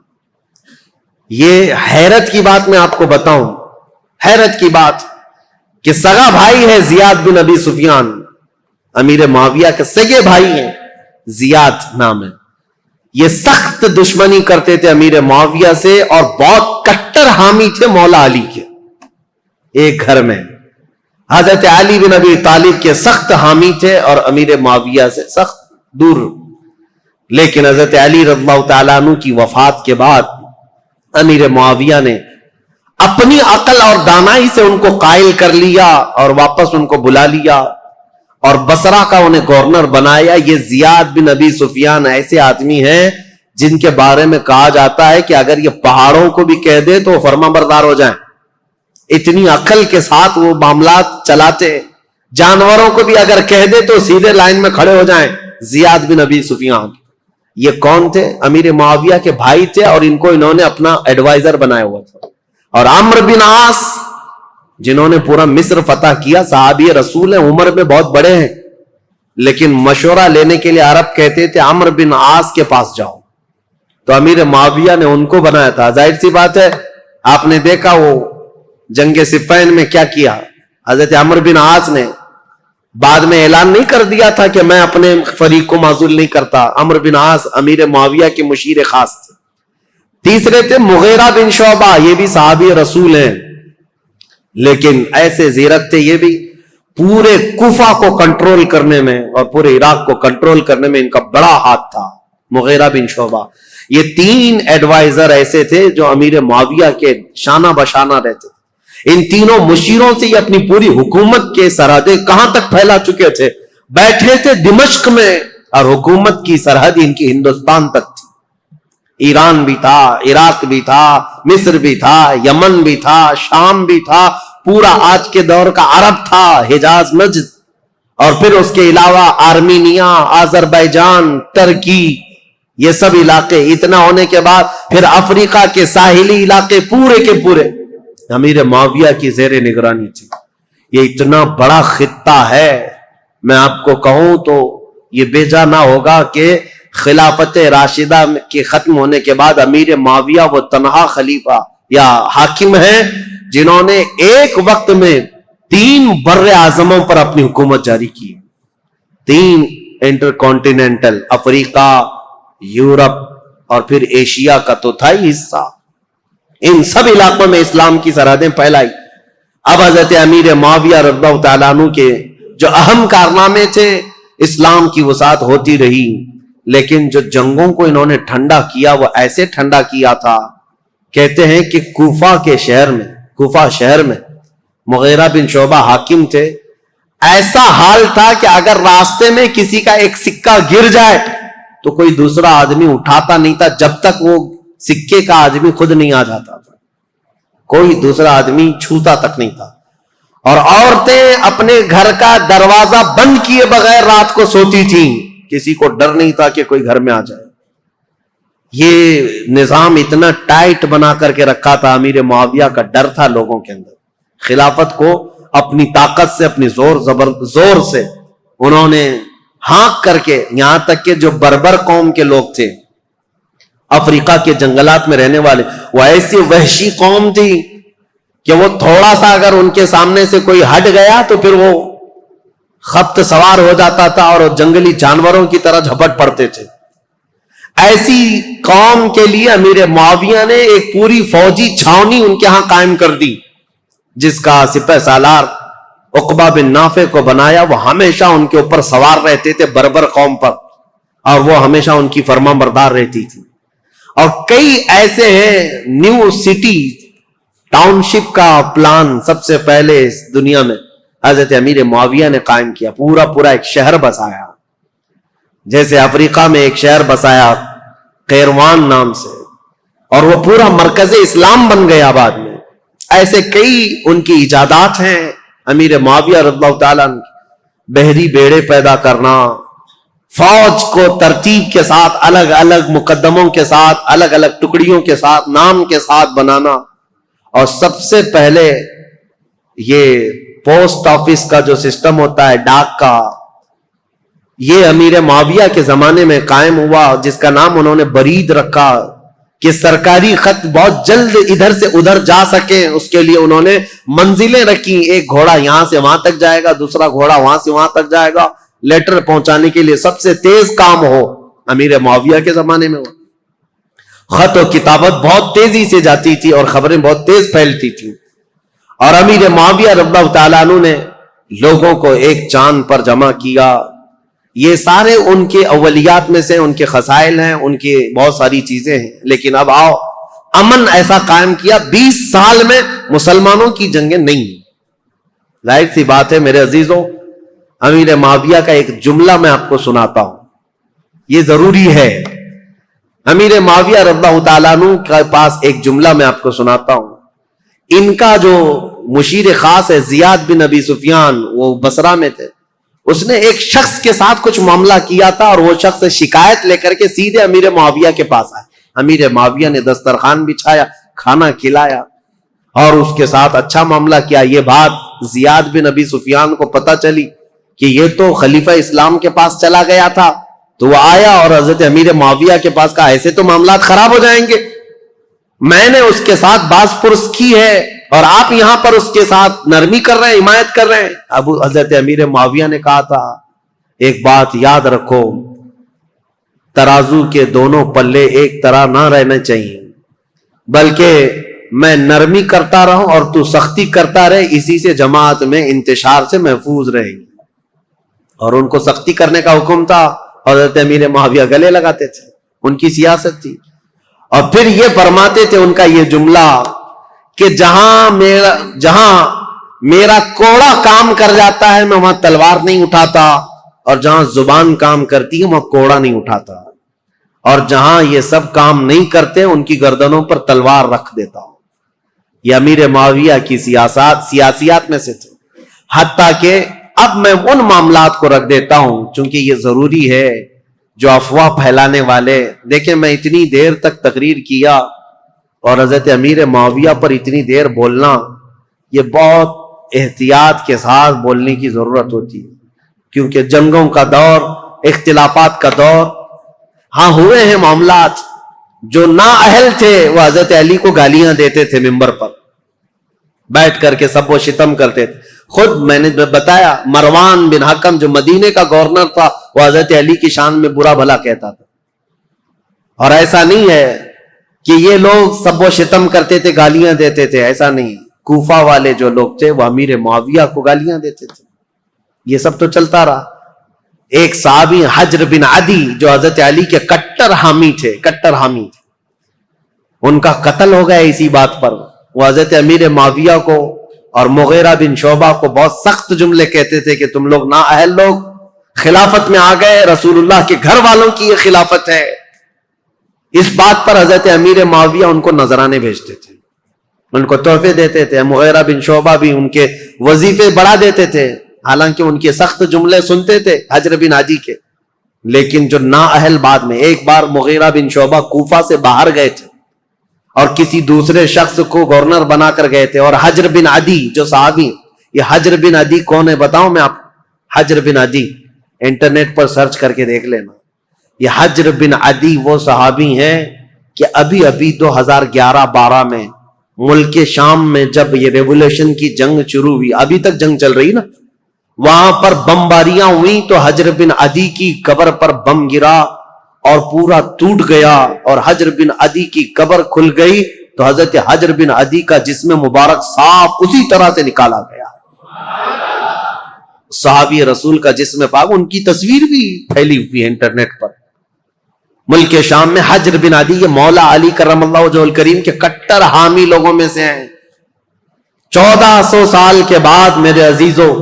یہ حیرت کی بات میں آپ کو بتاؤں، حیرت کی بات کہ سگا بھائی ہے زیاد بن ابی سفیان، امیر معاویہ کے سگے بھائی ہیں، زیاد نام ہے. یہ سخت دشمنی کرتے تھے امیر معاویہ سے اور بہت کٹر حامی تھے مولا علی کے. ایک گھر میں حضرت علی بن ابی طالب کے سخت حامی تھے اور امیر معاویہ سے سخت دور. لیکن حضرت علی رضی اللہ تعالیٰ عنہ کی وفات کے بعد امیر معاویہ نے اپنی عقل اور دانائی سے ان کو قائل کر لیا اور واپس ان کو بلا لیا اور بصرہ کا انہیں گورنر بنایا. یہ زیاد بن ابی سفیان ایسے آدمی ہیں جن کے بارے میں کہا جاتا ہے کہ اگر یہ پہاڑوں کو بھی کہہ دے تو فرما بردار ہو جائیں. اتنی عقل کے ساتھ وہ معاملات چلاتے. جانوروں کو بھی اگر کہہ دے تو سیدھے لائن میں کھڑے ہو جائیں. زیاد بن ابی سفیان یہ کون تھے؟ امیر معاویہ کے بھائی تھے اور ان کو انہوں نے اپنا ایڈوائزر بنایا ہوا تھا. اور عمرو بن عاص جنہوں نے پورا مصر فتح کیا، صحابی رسول ہیں، عمر میں بہت بڑے ہیں، لیکن مشورہ لینے کے لیے عرب کہتے تھے عمرو بن عاص کے پاس جاؤ. تو امیر معاویہ نے ان کو بنایا تھا. ظاہر سی بات ہے آپ نے دیکھا وہ جنگ صفین میں کیا کیا حضرت عمرو بن عاص نے. بعد میں اعلان نہیں کر دیا تھا کہ میں اپنے فریق کو معزول نہیں کرتا. عمرو بن عاص امیر معاویہ کے مشیر خاص تھے. تیسرے تھے مغیرہ بن شعبہ، یہ بھی صحابی رسول ہیں، لیکن ایسے زیرت تھے یہ بھی، پورے کوفہ کو کنٹرول کرنے میں اور پورے عراق کو کنٹرول کرنے میں ان کا بڑا ہاتھ تھا. مغیرہ بن شعبہ، یہ تین ایڈوائزر ایسے تھے جو امیر معاویہ کے شانہ بشانہ رہتے تھے. ان تینوں مشیروں سے یہ اپنی پوری حکومت کے سرحدیں کہاں تک پھیلا چکے تھے؟ بیٹھے تھے دمشق میں اور حکومت کی سرحد ان کی ہندوستان تک تھی. ایران بھی تھا، عراق بھی تھا، مصر بھی تھا، یمن بھی تھا، شام بھی تھا، پورا آج کے دور کا عرب تھا، حجاز نجد، اور پھر اس کے علاوہ آرمینیا، آذربائیجان، ترکی، یہ سب علاقے. اتنا ہونے کے بعد پھر افریقہ کے ساحلی علاقے پورے کے پورے امیر معاویہ کی زیر نگرانی تھی. یہ اتنا بڑا خطہ ہے، میں آپ کو کہوں تو یہ بے جا نہ ہوگا کہ خلافت راشدہ کے ختم ہونے کے بعد امیر معاویہ وہ تنہا خلیفہ یا حاکم ہیں جنہوں نے ایک وقت میں 3 بر اعظموں پر اپنی حکومت جاری کی. 3 انٹر کانٹیننٹل، افریقہ، یورپ اور پھر ایشیا کا تو تھا ہی حصہ. ان سب علاقوں میں اسلام کی سرحدیں پھیلائی. اب حضرت امیر معاویہ رضی اللہ تعالیٰ عنہ کے جو اہم کارنامے تھے، اسلام کی وسعت ہوتی رہی، لیکن جو جنگوں کو انہوں نے ٹھنڈا کیا وہ ایسے ٹھنڈا کیا تھا. کہتے ہیں کہ کوفہ شہر میں مغیرہ بن شعبہ حاکم تھے. ایسا حال تھا کہ اگر راستے میں کسی کا ایک سکہ گر جائے تو کوئی دوسرا آدمی اٹھاتا نہیں تھا جب تک وہ سکے کا آدمی خود نہیں آ جاتا تھا. کوئی دوسرا آدمی چھوتا تک نہیں تھا. اور عورتیں اپنے گھر کا دروازہ بند کیے بغیر رات کو سوتی تھیں، کسی کو ڈر نہیں تھا کہ کوئی گھر میں آ جائے. یہ نظام اتنا ٹائٹ بنا کر کے رکھا تھا. امیر معاویہ کا ڈر تھا لوگوں کے اندر. خلافت کو اپنی طاقت سے، اپنی زور سے انہوں نے ہانک کر کے، یہاں تک کہ جو بربر قوم کے لوگ تھے افریقہ کے جنگلات میں رہنے والے، وہ ایسی وحشی قوم تھی کہ وہ تھوڑا سا اگر ان کے سامنے سے کوئی ہٹ گیا تو پھر وہ خبط سوار ہو جاتا تھا اور جنگلی جانوروں کی طرح جھپٹ پڑتے تھے. ایسی قوم کے لیے امیر معاویہ نے ایک پوری فوجی چھاونی ان کے ہاں قائم کر دی، جس کا سپہ سالار عقبہ بن نافع کو بنایا. وہ ہمیشہ ان کے اوپر سوار رہتے تھے بربر قوم پر، اور وہ ہمیشہ ان کی فرما بردار رہتی تھی. اور کئی ایسے ہیں، نیو سٹی ٹاؤن شپ کا پلان سب سے پہلے اس دنیا میں حضرت امیر معاویہ نے قائم کیا. پورا ایک شہر بسایا، جیسے افریقہ میں ایک شہر بسایا قیروان نام سے، اور وہ پورا مرکز اسلام بن گیا بعد میں. ایسے کئی ان کی ایجادات ہیں امیر معاویہ رضی اللہ تعالیٰ عنہ. بحری بیڑے پیدا کرنا، فوج کو ترتیب کے ساتھ، الگ الگ مقدموں کے ساتھ، الگ الگ ٹکڑیوں کے ساتھ، نام کے ساتھ بنانا. اور سب سے پہلے یہ پوسٹ آفس کا جو سسٹم ہوتا ہے ڈاک کا، یہ امیر معاویہ کے زمانے میں قائم ہوا، جس کا نام انہوں نے برید رکھا کہ سرکاری خط بہت جلد ادھر سے ادھر جا سکے. اس کے لیے انہوں نے منزلیں رکھی. ایک گھوڑا یہاں سے وہاں تک جائے گا، دوسرا گھوڑا وہاں سے وہاں تک جائے گا. لیٹر پہنچانے کے لیے سب سے تیز کام ہو امیر معاویہ کے زمانے میں ہو. خط و کتابت بہت تیزی سے جاتی تھی اور خبریں بہت تیز پھیلتی تھی. اور امیر معاویہ رضی اللہ تعالیٰ عنہ نے لوگوں کو ایک چاند پر جمع کیا. یہ سارے ان کے اولیات میں سے، ان کے خصائل ہیں، ان کی بہت ساری چیزیں ہیں. لیکن اب آؤ، امن ایسا قائم کیا، 20 سال میں مسلمانوں کی جنگیں نہیں. ظاہر سی بات ہے میرے عزیزوں، امیر معاویہ کا ایک جملہ میں آپ کو سناتا ہوں، یہ ضروری ہے. امیر معاویہ رضی اللہ تعالیٰ عنہ کے پاس ایک جملہ میں آپ کو سناتا ہوں. ان کا جو مشیر خاص ہے زیاد بن ابی سفیان، وہ بصرہ میں تھے، اس نے ایک شخص کے ساتھ کچھ معاملہ کیا تھا اور وہ شخص شکایت لے کر کے سیدھے امیر معاویہ کے پاس آئے. امیر معاویہ نے دسترخوان بچھایا، کھانا کھلایا اور اس کے ساتھ اچھا معاملہ کیا. یہ بات زیاد بن ابی سفیان کو پتہ چلی کہ یہ تو خلیفہ اسلام کے پاس چلا گیا تھا، تو وہ آیا اور حضرت امیر معاویہ کے پاس کہا ایسے تو معاملات خراب ہو جائیں گے، میں نے اس کے ساتھ باز پرس کی ہے اور آپ یہاں پر اس کے ساتھ نرمی کر رہے ہیں، حمایت کر رہے ہیں. اب حضرت امیر معاویہ نے کہا تھا ایک بات یاد رکھو، ترازو کے دونوں پلے ایک طرح نہ رہنے چاہیے، بلکہ میں نرمی کرتا رہوں اور تو سختی کرتا رہے، اسی سے جماعت میں انتشار سے محفوظ رہے گی. اور ان کو سختی کرنے کا حکم تھا، حضرت امیر معاویہ گلے لگاتے تھے، ان کی سیاست تھی. اور پھر یہ فرماتے تھے ان کا یہ جملہ کہ جہاں میرا کوڑا کام کر جاتا ہے میں وہاں تلوار نہیں اٹھاتا، اور جہاں زبان کام کرتی ہے وہاں کوڑا نہیں اٹھاتا، اور جہاں یہ سب کام نہیں کرتے ان کی گردنوں پر تلوار رکھ دیتا ہوں. یہ امیر معاویہ کی سیاسیات میں سے تھے. حتیٰ کہ اب میں ان معاملات کو رکھ دیتا ہوں چونکہ یہ ضروری ہے، جو افواہ پھیلانے والے، دیکھیں میں اتنی دیر تک تقریر کیا اور حضرت امیر معاویہ پر اتنی دیر بولنا، یہ بہت احتیاط کے ساتھ بولنے کی ضرورت ہوتی ہے، کیونکہ جنگوں کا دور، اختلافات کا دور. ہاں ہوئے ہیں معاملات، جو نااہل تھے وہ حضرت علی کو گالیاں دیتے تھے ممبر پر بیٹھ کر کے، سب وہ شتم کرتے تھے. خود میں نے بتایا مروان بن حکم جو مدینے کا گورنر تھا وہ حضرت علی کی شان میں برا بھلا کہتا تھا. اور ایسا نہیں ہے کہ یہ لوگ سب وہ شتم کرتے تھے، گالیاں دیتے تھے، ایسا نہیں. کوفہ والے جو لوگ تھے وہ امیر معاویہ کو گالیاں دیتے تھے. یہ سب تو چلتا رہا. ایک صحابی حجر بن عدی جو حضرت علی کے کٹر حامی تھے، ان کا قتل ہو گیا اسی بات پر. وہ حضرت امیر معاویہ کو اور مغیرہ بن شعبہ کو بہت سخت جملے کہتے تھے کہ تم لوگ نااہل لوگ خلافت میں آ گئے، رسول اللہ کے گھر والوں کی یہ خلافت ہے. اس بات پر حضرت امیر معاویہ ان کو نذرانے بھیجتے تھے، ان کو تحفے دیتے تھے. مغیرہ بن شعبہ بھی ان کے وظیفے بڑھا دیتے تھے، حالانکہ ان کے سخت جملے سنتے تھے حجر بن عدی کے. لیکن جو نااہل بعد میں، ایک بار مغیرہ بن شعبہ کوفہ سے باہر گئے تھے اور کسی دوسرے شخص کو گورنر بنا کر گئے تھے، اور حجر بن عدی جو صحابی، یہ حجر بن عدی کون ہے بتاؤں میں آپ کو؟ حجر بن عدی انٹرنیٹ پر سرچ کر کے دیکھ لینا. یہ حجر بن عدی وہ صحابی ہیں کہ ابھی 2011-12 میں ملک شام میں جب یہ ریولوشن کی جنگ شروع ہوئی، ابھی تک جنگ چل رہی نا، وہاں پر بمباریاں ہوئی تو حجر بن عدی کی قبر پر بم گرا اور پورا ٹوٹ گیا، اور حجر بن عدی کی قبر کھل گئی تو حضرت حجر بن عدی کا جسم مبارک صاف اسی طرح سے نکالا گیا. صحابی رسول کا جسم پاک، ان کی تصویر بھی پھیلی ہوئی ہے انٹرنیٹ پر. ملک شام میں حجر بن عدی یہ مولا علی کرم اللہ وجہہ الکریم کے کٹر حامی لوگوں میں سے ہیں. 1400 سال کے بعد میرے عزیزوں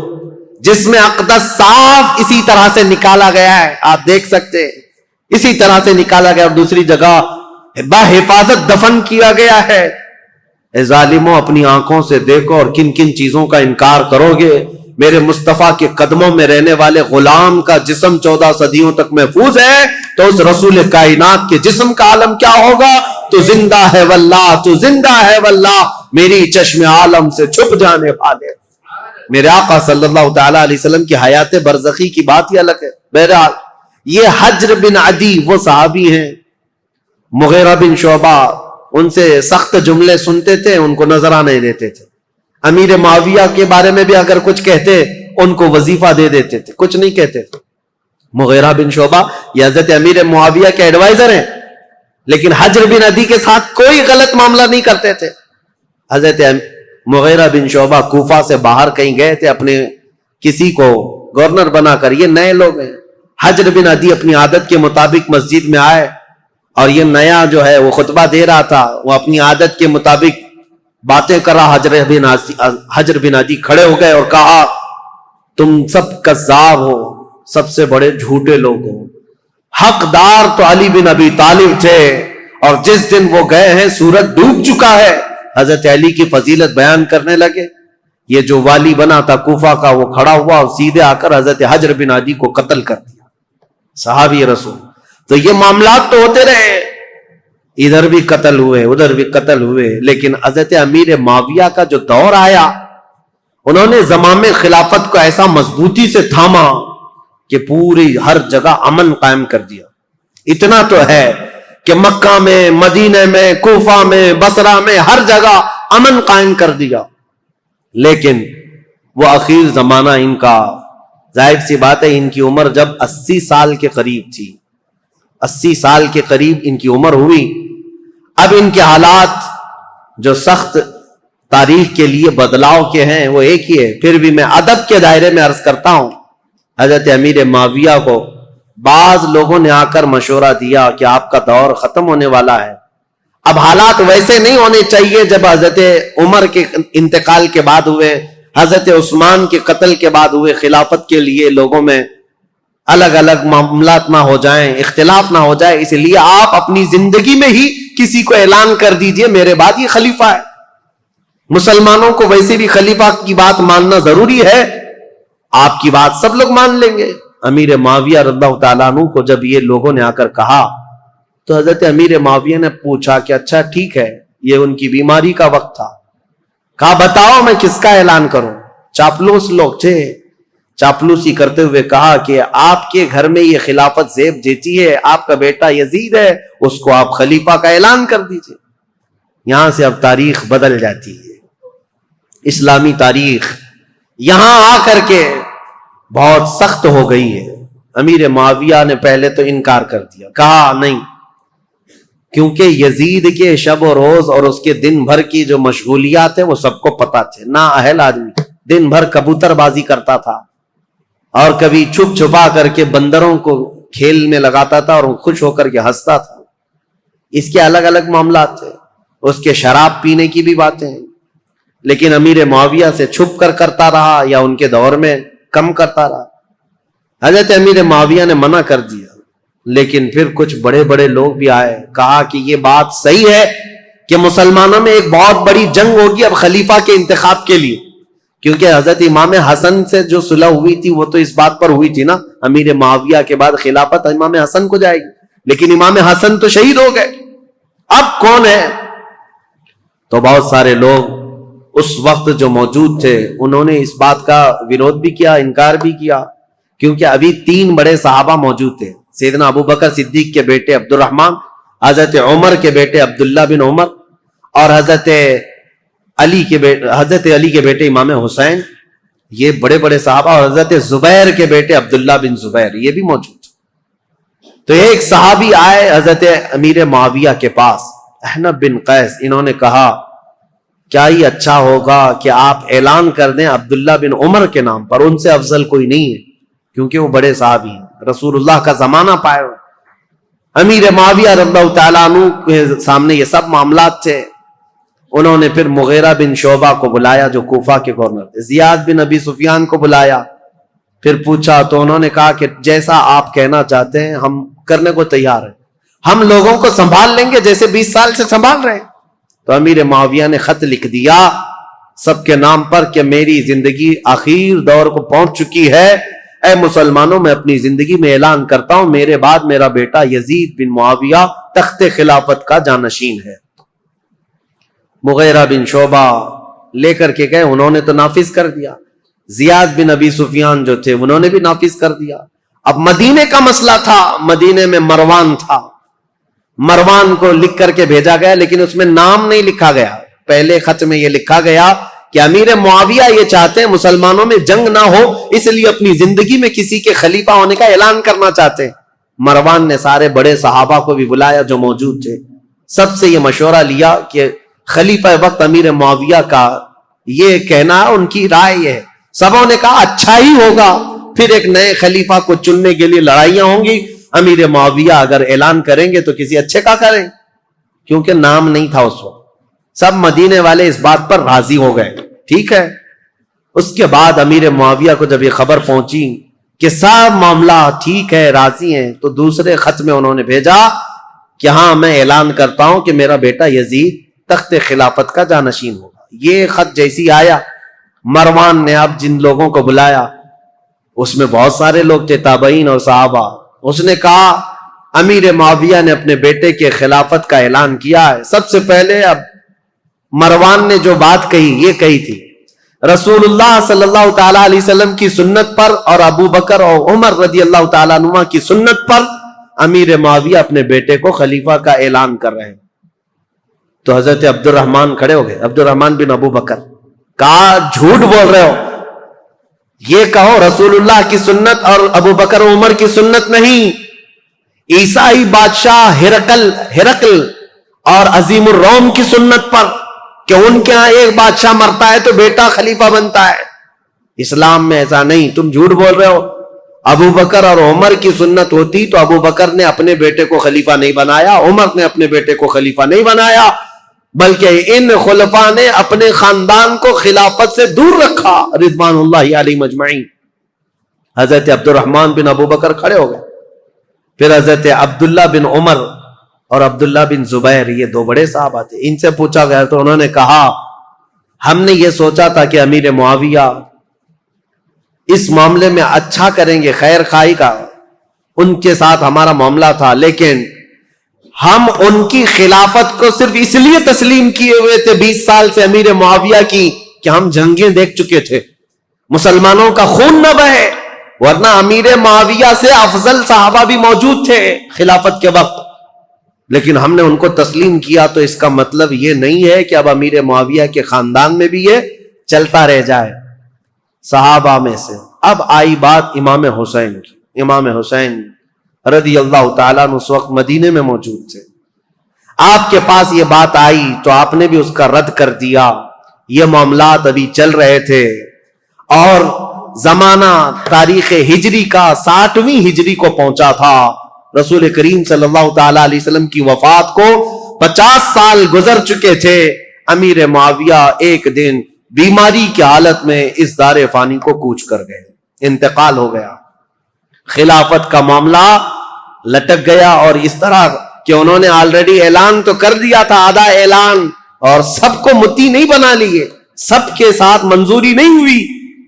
جسم اقدس صاف اسی طرح سے نکالا گیا ہے، آپ دیکھ سکتے ہیں اسی طرح سے نکالا گیا، اور دوسری جگہ بحفاظت دفن کیا گیا ہے. اے ظالموں اپنی آنکھوں سے دیکھو اور کن کن چیزوں کا انکار کرو گے. میرے مصطفیٰ کے قدموں میں رہنے والے غلام کا جسم 14 صدیوں تک محفوظ ہے، تو اس رسول کائنات کے جسم کا عالم کیا ہوگا؟ تو زندہ ہے واللہ، تو زندہ ہے واللہ، میری چشم عالم سے چھپ جانے والے. میرے آقا صلی اللہ تعالی علیہ وسلم کی حیات برزخی کی بات ہی الگ ہے. بہرحال یہ حجر بن عدی وہ صحابی ہیں. مغیرہ بن شعبہ ان سے سخت جملے سنتے تھے، ان کو نذرانے دیتے تھے. امیر معاویہ کے بارے میں بھی اگر کچھ کہتے ان کو وظیفہ دے دیتے تھے، کچھ نہیں کہتے تھے. مغیرہ بن شعبہ یہ حضرت امیر معاویہ کے ایڈوائزر ہیں، لیکن حجر بن عدی کے ساتھ کوئی غلط معاملہ نہیں کرتے تھے. حضرت مغیرہ بن شعبہ کوفہ سے باہر کہیں گئے تھے اپنے کسی کو گورنر بنا کر، یہ نئے لوگ ہیں. حجر بن عدی اپنی عادت کے مطابق مسجد میں آئے اور یہ نیا جو ہے وہ خطبہ دے رہا تھا، وہ اپنی عادت کے مطابق باتیں کر رہا. حجر بن عدی کھڑے ہو گئے اور کہا تم سب کذاب ہو، سب سے بڑے جھوٹے لوگ ہو. حقدار تو علی بن ابی طالب تھے، اور جس دن وہ گئے ہیں سورج ڈوب چکا ہے. حضرت علی کی فضیلت بیان کرنے لگے. یہ جو والی بنا تھا کوفہ کا وہ کھڑا ہوا اور سیدھے آ کر حضرت حجر بن عدی کو قتل کر دیا، صحابی رسول۔ تو یہ معاملات تو ہوتے رہے، ادھر بھی قتل ہوئے ادھر بھی قتل ہوئے، لیکن حضرت امیر معاویہ کا جو دور آیا انہوں نے زمام خلافت کو ایسا مضبوطی سے تھاما کہ پوری ہر جگہ امن قائم کر دیا۔ اتنا تو ہے کہ مکہ میں، مدینہ میں، کوفہ میں، بصرہ میں ہر جگہ امن قائم کر دیا۔ لیکن وہ اخیر زمانہ ان کا، ظاہر سی بات ہے ان کی عمر جب 80 سال کے قریب تھی، 80 سال کے قریب ان کی عمر ہوئی، اب ان کے حالات جو سخت تاریخ کے لیے بدلاؤ کے ہیں وہ ایک ہی ہے۔ پھر بھی میں ادب کے دائرے میں عرض کرتا ہوں، حضرت امیر معاویہ کو بعض لوگوں نے آ کر مشورہ دیا کہ آپ کا دور ختم ہونے والا ہے، اب حالات ویسے نہیں ہونے چاہیے جب حضرت عمر کے انتقال کے بعد ہوئے، حضرت عثمان کے قتل کے بعد ہوئے، خلافت کے لیے لوگوں میں الگ الگ معاملات نہ ہو جائیں، اختلاف نہ ہو جائے، اس لیے آپ اپنی زندگی میں ہی کسی کو اعلان کر دیجئے میرے بعد یہ خلیفہ ہے۔ مسلمانوں کو ویسے بھی خلیفہ کی بات ماننا ضروری ہے، آپ کی بات سب لوگ مان لیں گے۔ امیر معاویہ رضی اللہ تعالیٰ عنہ کو جب یہ لوگوں نے آ کر کہا تو حضرت امیر معاویہ نے پوچھا کہ اچھا ٹھیک ہے، یہ ان کی بیماری کا وقت تھا، کہا بتاؤ میں کس کا اعلان کروں۔ چاپلوس لوگ تھے، چاپلوسی کرتے ہوئے کہا کہ آپ کے گھر میں یہ خلافت زیب جیتی ہے، آپ کا بیٹا یزید ہے، اس کو آپ خلیفہ کا اعلان کر دیجئے۔ یہاں سے اب تاریخ بدل جاتی ہے، اسلامی تاریخ یہاں آ کر کے بہت سخت ہو گئی ہے۔ امیر معاویہ نے پہلے تو انکار کر دیا، کہا نہیں، کیونکہ یزید کے شب و روز اور اس کے دن بھر کی جو مشغولیات ہیں وہ سب کو پتا تھے۔ نا اہل آدمی دن بھر کبوتر بازی کرتا تھا اور کبھی چھپ چھپا کر کے بندروں کو کھیل میں لگاتا تھا اور خوش ہو کر کے ہنستا تھا۔ اس کے الگ الگ معاملات تھے، اس کے شراب پینے کی بھی باتیں ہیں، لیکن امیر معاویہ سے چھپ کر کرتا رہا یا ان کے دور میں کم کرتا رہا۔ حضرت امیر معاویہ نے منع کر دیا، لیکن پھر کچھ بڑے بڑے لوگ بھی آئے، کہا کہ یہ بات صحیح ہے کہ مسلمانوں میں ایک بہت بڑی جنگ ہوگی اب خلیفہ کے انتخاب کے لیے، کیونکہ حضرت امام حسن سے جو صلح ہوئی تھی وہ تو اس بات پر ہوئی تھی نا، امیر معاویہ کے بعد خلافت امام حسن کو جائے گی، لیکن امام حسن تو شہید ہو گئے، اب کون ہے؟ تو بہت سارے لوگ اس وقت جو موجود تھے انہوں نے اس بات کا ویرودھ بھی کیا، انکار بھی کیا، کیونکہ ابھی 3 بڑے صحابہ موجود تھے، سیدنا ابو بکر صدیق کے بیٹے عبد الرحمن، حضرت عمر کے بیٹے عبداللہ بن عمر، اور حضرت علی کے بیٹے امام حسین، یہ بڑے بڑے صحابہ، اور حضرت زبیر کے بیٹے عبداللہ بن زبیر یہ بھی موجود تھے۔ تو ایک صحابی آئے حضرت امیر معاویہ کے پاس، احنف بن قیس، انہوں نے کہا کیا یہ اچھا ہوگا کہ آپ اعلان کر دیں عبداللہ بن عمر کے نام پر، ان سے افضل کوئی نہیں ہے، کیونکہ وہ بڑے صحابی ہیں، رسول اللہ کا زمانہ پائے ہوئے۔ امیر معاویہ رضی اللہ تعالیٰ عنہ کے سامنے یہ سب معاملات تھے۔ انہوں نے پھر مغیرہ بن شعبہ کو بلایا جو کوفہ کے گورنر تھے، زیاد بن ابی سفیان کو بلایا، پھر پوچھا تو انہوں نے کہا کہ جیسا آپ کہنا چاہتے ہیں ہم کرنے کو تیار ہیں، ہم لوگوں کو سنبھال لیں گے جیسے 20 سال سے سنبھال رہے ہیں۔ تو امیر معاویہ نے خط لکھ دیا سب کے نام پر کہ میری زندگی آخر دور کو پہنچ چکی ہے، اے مسلمانوں میں اپنی زندگی میں اعلان کرتا ہوں میرے بعد میرا بیٹا یزید بن معاویہ تخت خلافت کا جانشین ہے۔ مغیرہ بن شعبہ لے کر کے گئے، انہوں نے تو نافذ کر دیا، زیاد بن ابی سفیان جو تھے انہوں نے بھی نافذ کر دیا۔ اب مدینے کا مسئلہ تھا، مدینے میں مروان تھا، مروان کو لکھ کر کے بھیجا گیا، لیکن اس میں نام نہیں لکھا گیا۔ پہلے خط میں یہ لکھا گیا کہ امیر معاویہ یہ چاہتے ہیں مسلمانوں میں جنگ نہ ہو، اس لیے اپنی زندگی میں کسی کے خلیفہ ہونے کا اعلان کرنا چاہتے ہیں۔ مروان نے سارے بڑے صحابہ کو بھی بلایا جو موجود تھے، سب سے یہ مشورہ لیا کہ خلیفہ وقت امیر معاویہ کا یہ کہنا ہے، ان کی رائے یہ ہے۔ سبوں نے کہا اچھا ہی ہوگا، پھر ایک نئے خلیفہ کو چننے کے لیے لڑائیاں ہوں گی، امیر معاویہ اگر اعلان کریں گے تو کسی اچھے کا کریں، کیونکہ نام نہیں تھا اس وقت۔ سب مدینے والے اس بات پر راضی ہو گئے، ٹھیک ہے۔ اس کے بعد امیر معاویہ کو جب یہ خبر پہنچی کہ سب معاملہ ٹھیک ہے، راضی ہیں، تو دوسرے خط میں انہوں نے بھیجا کہ ہاں میں اعلان کرتا ہوں کہ میرا بیٹا یزید تخت خلافت کا جانشین ہوگا۔ یہ خط جیسی آیا مروان نے اب جن لوگوں کو بلایا اس میں بہت سارے لوگ تھے، تابعین اور صحابہ. اس نے کہا امیر معاویہ نے اپنے بیٹے کے خلافت کا اعلان کیا ہے. سب سے پہلے اب مروان نے جو بات کہی یہ کہی تھی، رسول اللہ صلی اللہ تعالی علیہ وسلم کی سنت پر اور ابو بکر اور عمر رضی اللہ تعالیٰ عنہ کی سنت پر امیر معاویہ اپنے بیٹے کو خلیفہ کا اعلان کر رہے ہیں. تو حضرت عبد الرحمن کھڑے ہو گئے، عبد الرحمن بن ابو بکر. کہا جھوٹ بول رہے ہو، یہ کہو رسول اللہ کی سنت اور ابو بکر و عمر کی سنت نہیں. عیسائی بادشاہ ہرقل اور عظیم الروم کی سنت پر کہ ان کے ہاں ایک بادشاہ مرتا ہے تو بیٹا خلیفہ بنتا ہے. اسلام میں ایسا نہیں، تم جھوٹ بول رہے ہو. ابو بکر اور عمر کی سنت ہوتی تو ابو بکر نے اپنے بیٹے کو خلیفہ نہیں بنایا، عمر نے اپنے بیٹے کو خلیفہ نہیں بنایا، بلکہ ان خلفاء نے اپنے خاندان کو خلافت سے دور رکھا رضوان اللہ علیہ مجمعین. حضرت عبد الرحمن بن ابو بکر کھڑے ہو گئے. پھر حضرت عبداللہ بن عمر اور عبداللہ بن زبیر، یہ دو بڑے صحابہ تھے، ان سے پوچھا گیا تو انہوں نے کہا ہم نے یہ سوچا تھا کہ امیر معاویہ اس معاملے میں اچھا کریں گے، خیر خواہی کا ان کے ساتھ ہمارا معاملہ تھا، لیکن ہم ان کی خلافت کو صرف اس لیے تسلیم کیے ہوئے تھے 20 سال سے امیر معاویہ کی کہ ہم جنگیں دیکھ چکے تھے، مسلمانوں کا خون نہ بہے، ورنہ امیر معاویہ سے افضل صحابہ بھی موجود تھے خلافت کے وقت، لیکن ہم نے ان کو تسلیم کیا. تو اس کا مطلب یہ نہیں ہے کہ اب امیر معاویہ کے خاندان میں بھی یہ چلتا رہ جائے صحابہ میں سے. اب آئی بات امام حسین کی. امام حسین رضی اللہ تعالیٰ عنہ اس وقت مدینے میں موجود تھے. آپ کے پاس یہ بات آئی تو آپ نے بھی اس کا رد کر دیا. یہ معاملات ابھی چل رہے تھے اور زمانہ تاریخ ہجری کا 60ویں ہجری کو پہنچا تھا. رسول کریم صلی اللہ تعالی علیہ وسلم کی وفات کو 50 سال گزر چکے تھے. امیر معاویہ ایک دن بیماری کی حالت میں اس دار فانی کو کوچ کر گئے، انتقال ہو گیا. خلافت کا معاملہ لٹک گیا، اور اس طرح کہ انہوں نے آلریڈی اعلان تو کر دیا تھا، آدھا اعلان، اور سب کو متی نہیں بنا لیے، سب کے ساتھ منظوری نہیں ہوئی،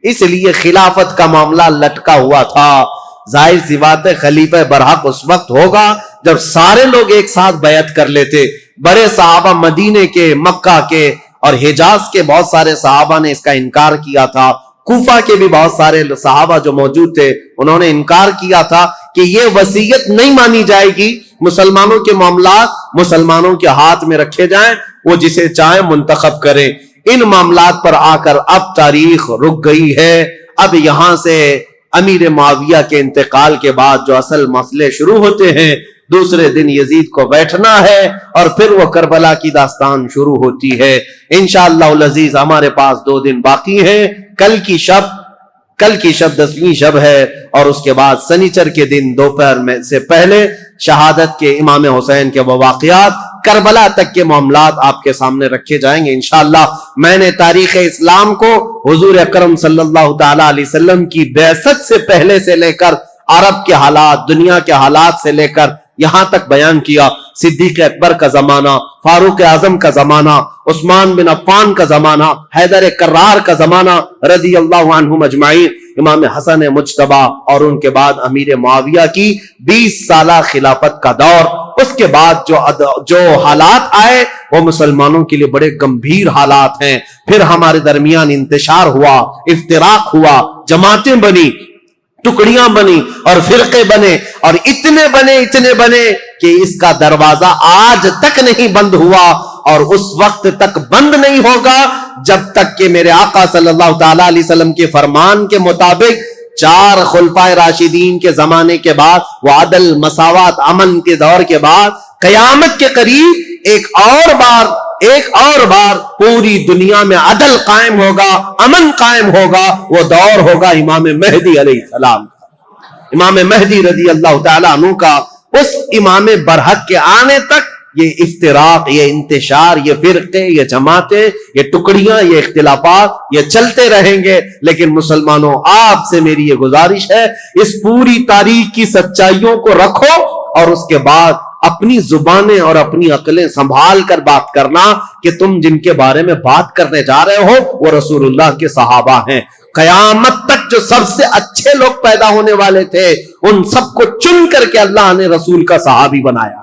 اس لیے خلافت کا معاملہ لٹکا ہوا تھا. ظاہر سی بات ہے خلیفہ برحق اس وقت ہوگا جب سارے لوگ ایک ساتھ بیعت کر لیتے. بڑے صحابہ مدینے کے، مکہ کے اور حجاز کے بہت سارے صحابہ نے اس کا انکار کیا تھا. کوفہ کے بھی بہت سارے صحابہ جو موجود تھے انہوں نے انکار کیا تھا کہ یہ وصیت نہیں مانی جائے گی، مسلمانوں کے معاملات مسلمانوں کے ہاتھ میں رکھے جائیں، وہ جسے چاہیں منتخب کریں. ان معاملات پر آ کر اب تاریخ رک گئی ہے. اب یہاں سے امیر معاویہ کے انتقال کے بعد جو اصل مسئلے شروع ہوتے ہیں. دوسرے دن یزید کو بیٹھنا ہے اور پھر وہ کربلا کی داستان شروع ہوتی ہے. انشاءاللہ العزیز ہمارے پاس 2 دن باقی ہیں. کل کی شب 10ویں شب ہے، اور اس کے بعد سنیچر کے دن دوپہر میں سے پہلے شہادت کے امام حسین کے وہ واقعات، کربلا تک کے معاملات آپ کے سامنے رکھے جائیں گے انشاءاللہ. میں نے تاریخ اسلام کو حضور اکرم صلی اللہ تعالی علیہ وسلم کی بعثت سے پہلے سے لے کر عرب کے حالات، دنیا کے حالات سے لے کر یہاں تک بیان کیا. صدیق اکبر کا زمانہ، فاروق اعظم کا زمانہ، عثمان بن عفان کا زمانہ، حیدر کرار کا زمانہ رضی اللہ عنہم اجمعین، امام حسن مجتبی، اور ان کے بعد امیر معاویہ کی 20 سالہ خلافت کا دور. اس کے بعد جو حالات آئے وہ مسلمانوں کے لیے بڑے گمبھیر حالات ہیں. پھر ہمارے درمیان انتشار ہوا، افتراق ہوا، جماعتیں بنی، ٹکڑیاں بنی اور فرقے بنے، اور اتنے بنے کہ اس کا دروازہ آج تک نہیں بند ہوا، اور اس وقت تک بند نہیں ہوگا جب تک کہ میرے آقا صلی اللہ تعالی علیہ وسلم کے فرمان کے مطابق 4 خلفائے راشدین کے زمانے کے بعد، وہ عدل، مساوات، امن کے دور کے بعد، قیامت کے قریب ایک اور بار پوری دنیا میں عدل قائم ہوگا، امن قائم ہوگا. وہ دور ہوگا امام مہدی علیہ السلام کا، امام مہدی رضی اللہ تعالیٰ عنہ کا. اس امام برحق کے آنے تک یہ افتراق، یہ انتشار، یہ فرقے، یہ جماعتیں، یہ ٹکڑیاں، یہ اختلافات یہ چلتے رہیں گے. لیکن مسلمانوں، آپ سے میری یہ گزارش ہے، اس پوری تاریخ کی سچائیوں کو رکھو، اور اس کے بعد اپنی زبانیں اور اپنی عقلیں سنبھال کر بات کرنا کہ تم جن کے بارے میں بات کرنے جا رہے ہو وہ رسول اللہ کے صحابہ ہیں. قیامت تک جو سب سے اچھے لوگ پیدا ہونے والے تھے ان سب کو چن کر کے اللہ نے رسول کا صحابی بنایا.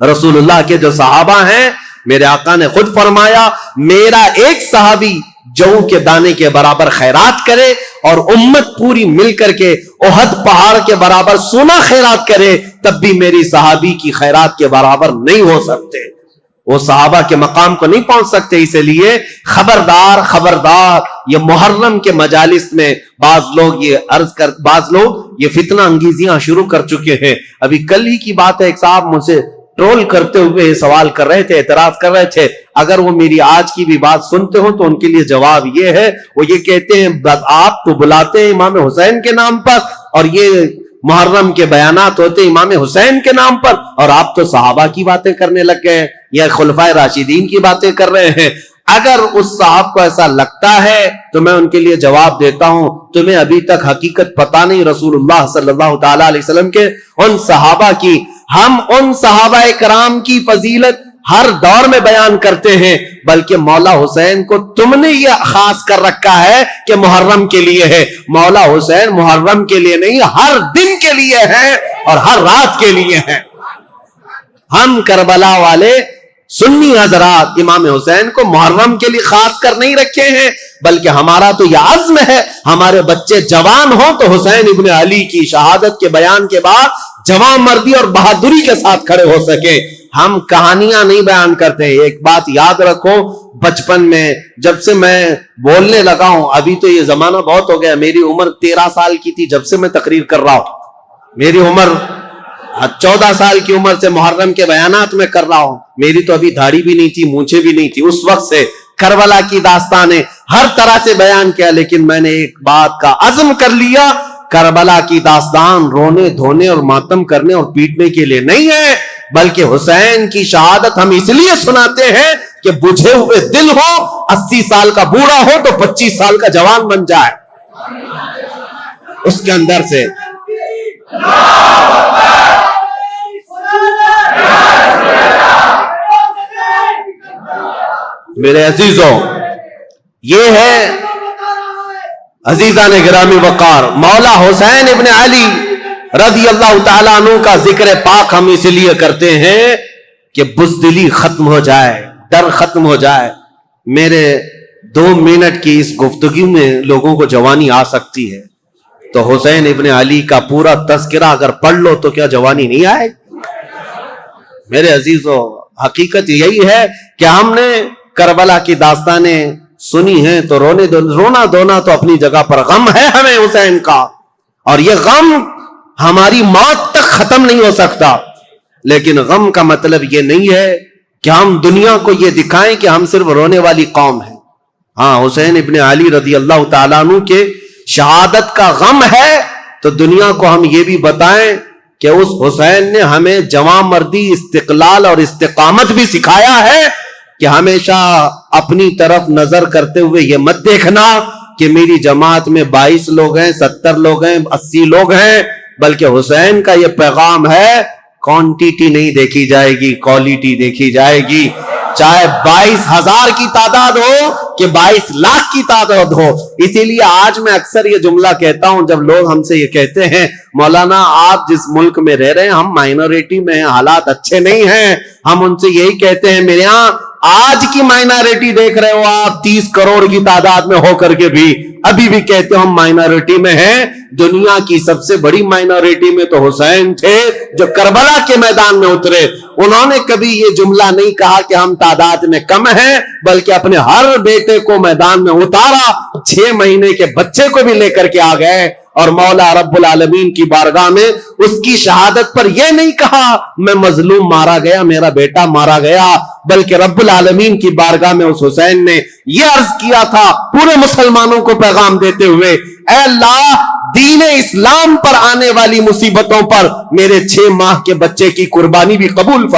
رسول اللہ کے جو صحابہ ہیں میرے آقا نے خود فرمایا میرا ایک صحابی جو کے دانے کے برابر خیرات کرے اور امت پوری مل کر کے احد پہاڑ کے برابر سونا خیرات کرے تب بھی میری صحابی کی خیرات کے برابر نہیں ہو سکتے. وہ صحابہ کے مقام کو نہیں پہنچ سکتے. اس لیے خبردار خبردار یہ محرم کے مجالس میں بعض لوگ یہ فتنہ انگیزیاں شروع کر چکے ہیں. ابھی کل ہی کی بات ہے, ایک صاحب مجھ سے ٹرول کرتے ہوئے سوال کر رہے تھے, اعتراض کر رہے تھے. اگر وہ میری آج کی بھی بات سنتے ہو تو ان کے لیے جواب یہ ہے, وہ یہ کہتے ہیں آپ تو بلاتے ہیں امام حسین کے نام پر اور یہ محرم کے بیانات ہوتے ہیں امام حسین کے نام پر, اور آپ تو صحابہ کی باتیں کرنے لگ گئے ہیں یا خلفائے راشدین کی باتیں کر رہے ہیں. اگر اس صاحب کو ایسا لگتا ہے تو میں ان کے لیے جواب دیتا ہوں, تمہیں ابھی تک حقیقت پتہ نہیں رسول اللہ صلی اللہ تعالی علیہ وسلم کے ان صحابہ کی. ہم ان صحابہ کرام کی فضیلت ہر دور میں بیان کرتے ہیں, بلکہ مولا حسین کو تم نے یہ خاص کر رکھا ہے کہ محرم کے لیے ہے. مولا حسین محرم کے لیے نہیں, ہر دن کے لیے ہے اور ہر رات کے لیے ہے. ہم کربلا والے سنی حضرات امام حسین کو محرم کے لیے خاص کر نہیں رکھے ہیں, بلکہ ہمارا تو یہ عزم ہے ہمارے بچے جوان ہوں تو حسین ابن علی کی شہادت کے بیان کے بعد جوان مردی اور بہادری کے ساتھ کھڑے ہو سکے. ہم کہانیاں نہیں بیان کرتے. ایک بات یاد رکھو, بچپن میں جب سے میں بولنے لگا ہوں, ابھی تو یہ زمانہ بہت ہو گیا, میری عمر 13 سال کی تھی جب سے میں تقریر کر رہا ہوں. میری عمر 14 سال کی عمر سے محرم کے بیانات میں کر رہا ہوں. میری تو ابھی داڑھی بھی نہیں تھی, مونچھیں بھی نہیں تھی. اس وقت سے کربلا کی داستانیں ہر طرح سے بیان کیا, لیکن میں نے ایک بات کا عزم کر لیا, کربلا کی داستان رونے دھونے اور ماتم کرنے اور پیٹنے کے لیے نہیں ہے, بلکہ حسین کی شہادت ہم اس لیے سناتے ہیں کہ بجھے ہوئے دل ہو, 80 سال کا بوڑھا ہو تو 25 سال کا جوان بن جائے اس کے اندر سے. میرے عزیزوں, یہ ہے عزیزان گرامی وقار مولا حسین ابن علی رضی اللہ تعالیٰ عنہ کا ذکر پاک ہم اس لیے کرتے ہیں کہ بزدلی ختم ہو جائے, ڈر ختم ہو جائے. میرے 2 منٹ کی اس گفتگو میں لوگوں کو جوانی آ سکتی ہے, تو حسین ابن علی کا پورا تذکرہ اگر پڑھ لو تو کیا جوانی نہیں آئے؟ میرے عزیزوں, حقیقت یہی ہے کہ ہم نے کربلا کی داستانیں سنی ہیں تو رونا دھونا تو اپنی جگہ پر, غم ہے ہمیں حسین کا, اور یہ غم ہماری موت تک ختم نہیں ہو سکتا. لیکن غم کا مطلب یہ نہیں ہے کہ ہم دنیا کو یہ دکھائیں کہ ہم صرف رونے والی قوم ہیں. ہاں, حسین ابن علی رضی اللہ تعالیٰ عنہ کے شہادت کا غم ہے تو دنیا کو ہم یہ بھی بتائیں کہ اس حسین نے ہمیں جواں مردی, استقلال اور استقامت بھی سکھایا ہے کہ ہمیشہ اپنی طرف نظر کرتے ہوئے یہ مت دیکھنا کہ میری جماعت میں 22 لوگ ہیں, 70 لوگ ہیں, 80 لوگ ہیں, بلکہ حسین کا یہ پیغام ہے کوانٹیٹی نہیں دیکھی جائے گی, کوالٹی دیکھی جائے گی. چاہے 22,000 کی تعداد ہو کہ 22 لاکھ کی تعداد ہو. اسی لیے آج میں اکثر یہ جملہ کہتا ہوں جب لوگ ہم سے یہ کہتے ہیں مولانا آپ جس ملک میں رہ رہے ہیں ہم مائنورٹی میں ہیں, حالات اچھے نہیں ہیں, ہم ان سے یہی کہتے ہیں میرے ہاں آج کی مائنورٹی دیکھ رہے ہو آپ 30 کروڑ کی تعداد میں ہو کر کے بھی ابھی بھی کہتے ہو ہم مائنورٹی میں ہیں. دنیا کی سب سے بڑی مائنورٹی میں تو حسین تھے جو کربلا کے میدان میں اترے. انہوں نے کبھی یہ جملہ نہیں کہا کہ ہم تعداد میں کم ہیں, بلکہ اپنے ہر بیٹے کو میدان میں اتارا, 6 مہینے کے بچے کو بھی لے کر کے آ گئے, اور مولا رب العالمین کی بارگاہ میں اس کی شہادت پر یہ نہیں کہا میں مظلوم مارا گیا, میرا بیٹا مارا گیا, بلکہ رب العالمین کی بارگاہ میں اس حسین نے یہ عرض کیا تھا پورے مسلمانوں کو پیغام دیتے ہوئے, اے اللہ دین اسلام پر آنے والی مصیبتوں پر میرے 6 ماہ کے بچے کی قربانی بھی قبول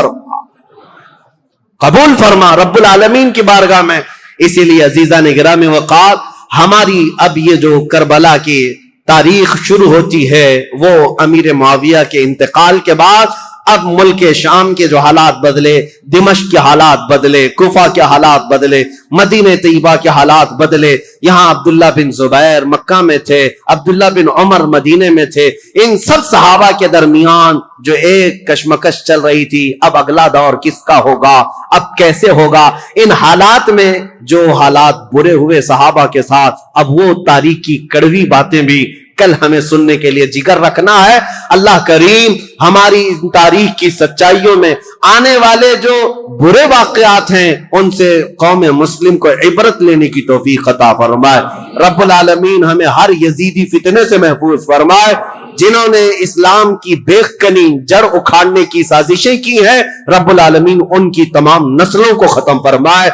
فرما رب العالمین کی بارگاہ میں. اسی لیے عزیزان گرامی وقار ہماری اب یہ جو کربلا کی تاریخ شروع ہوتی ہے وہ امیر معاویہ کے انتقال کے بعد اب ملک شام کے جو حالات بدلے، دمشق کے حالات بدلے، کوفہ کے حالات بدلے، مدینہ طیبہ کے حالات بدلے. یہاں عبداللہ بن زبیر مکہ میں تھے، عبداللہ بن عمر مدینہ میں تھے. ان سب صحابہ کے درمیان جو ایک کشمکش چل رہی تھی، اب اگلا دور کس کا ہوگا، اب کیسے ہوگا. ان حالات میں جو حالات برے ہوئے صحابہ کے ساتھ، اب وہ تاریخ کی کڑوی باتیں بھی کل ہمیں سننے کے لیے جگر رکھنا ہے. اللہ کریم ہماری تاریخ کی سچائیوں میں آنے والے جو برے واقعات ہیں ان سے قوم مسلم کو عبرت لینے کی توفیق عطا فرمائے. رب العالمین ہمیں ہر یزیدی فتنے سے محفوظ فرمائے. جنہوں نے اسلام کی بیخکنی جڑ اکھاڑنے کی سازشیں کی ہیں، رب العالمین ان کی تمام نسلوں کو ختم فرمائے.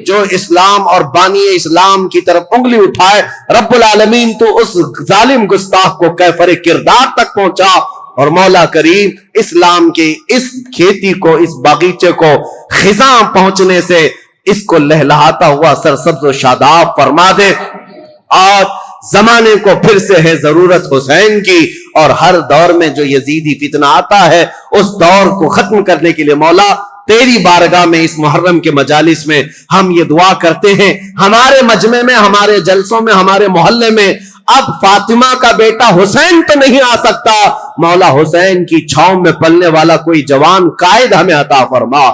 جو اسلام اور بانی اسلام کی طرف انگلی اٹھائے، رب العالمین تو اس ظالم گستاخ کو کیفر کردار تک پہنچا. اور مولا کریم اسلام کے اس کھیتی کو، اس باغیچے کو خزاں پہنچنے سے اس کو لہلہاتا ہوا سرسبز و شاداب فرما دے. آج زمانے کو پھر سے ہے ضرورت حسین کی، اور ہر دور میں جو یزیدی فتنہ آتا ہے اس دور کو ختم کرنے کے لیے مولا تیری بارگاہ میں اس محرم کے مجالس میں ہم یہ دعا کرتے ہیں. ہمارے مجمع میں، ہمارے جلسوں میں، ہمارے محلے میں اب فاطمہ کا بیٹا حسین تو نہیں آ سکتا، مولا حسین کی چھاؤں میں پلنے والا کوئی جوان قائد ہمیں عطا فرما،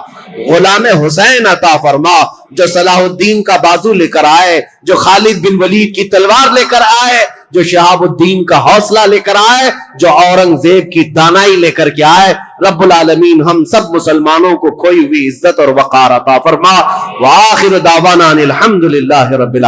غلام حسین عطا فرما، جو صلاح الدین کا بازو لے کر آئے، جو خالد بن ولید کی تلوار لے کر آئے، جو شہاب الدین کا حوصلہ لے کر آئے، جو اورنگزیب کی دانائی لے کر کے آئے. رب العالمین ہم سب مسلمانوں کو کھوئی ہوئی عزت اور وقار عطا فرما. وآخر دعوانا الحمدللہ رب العالمین.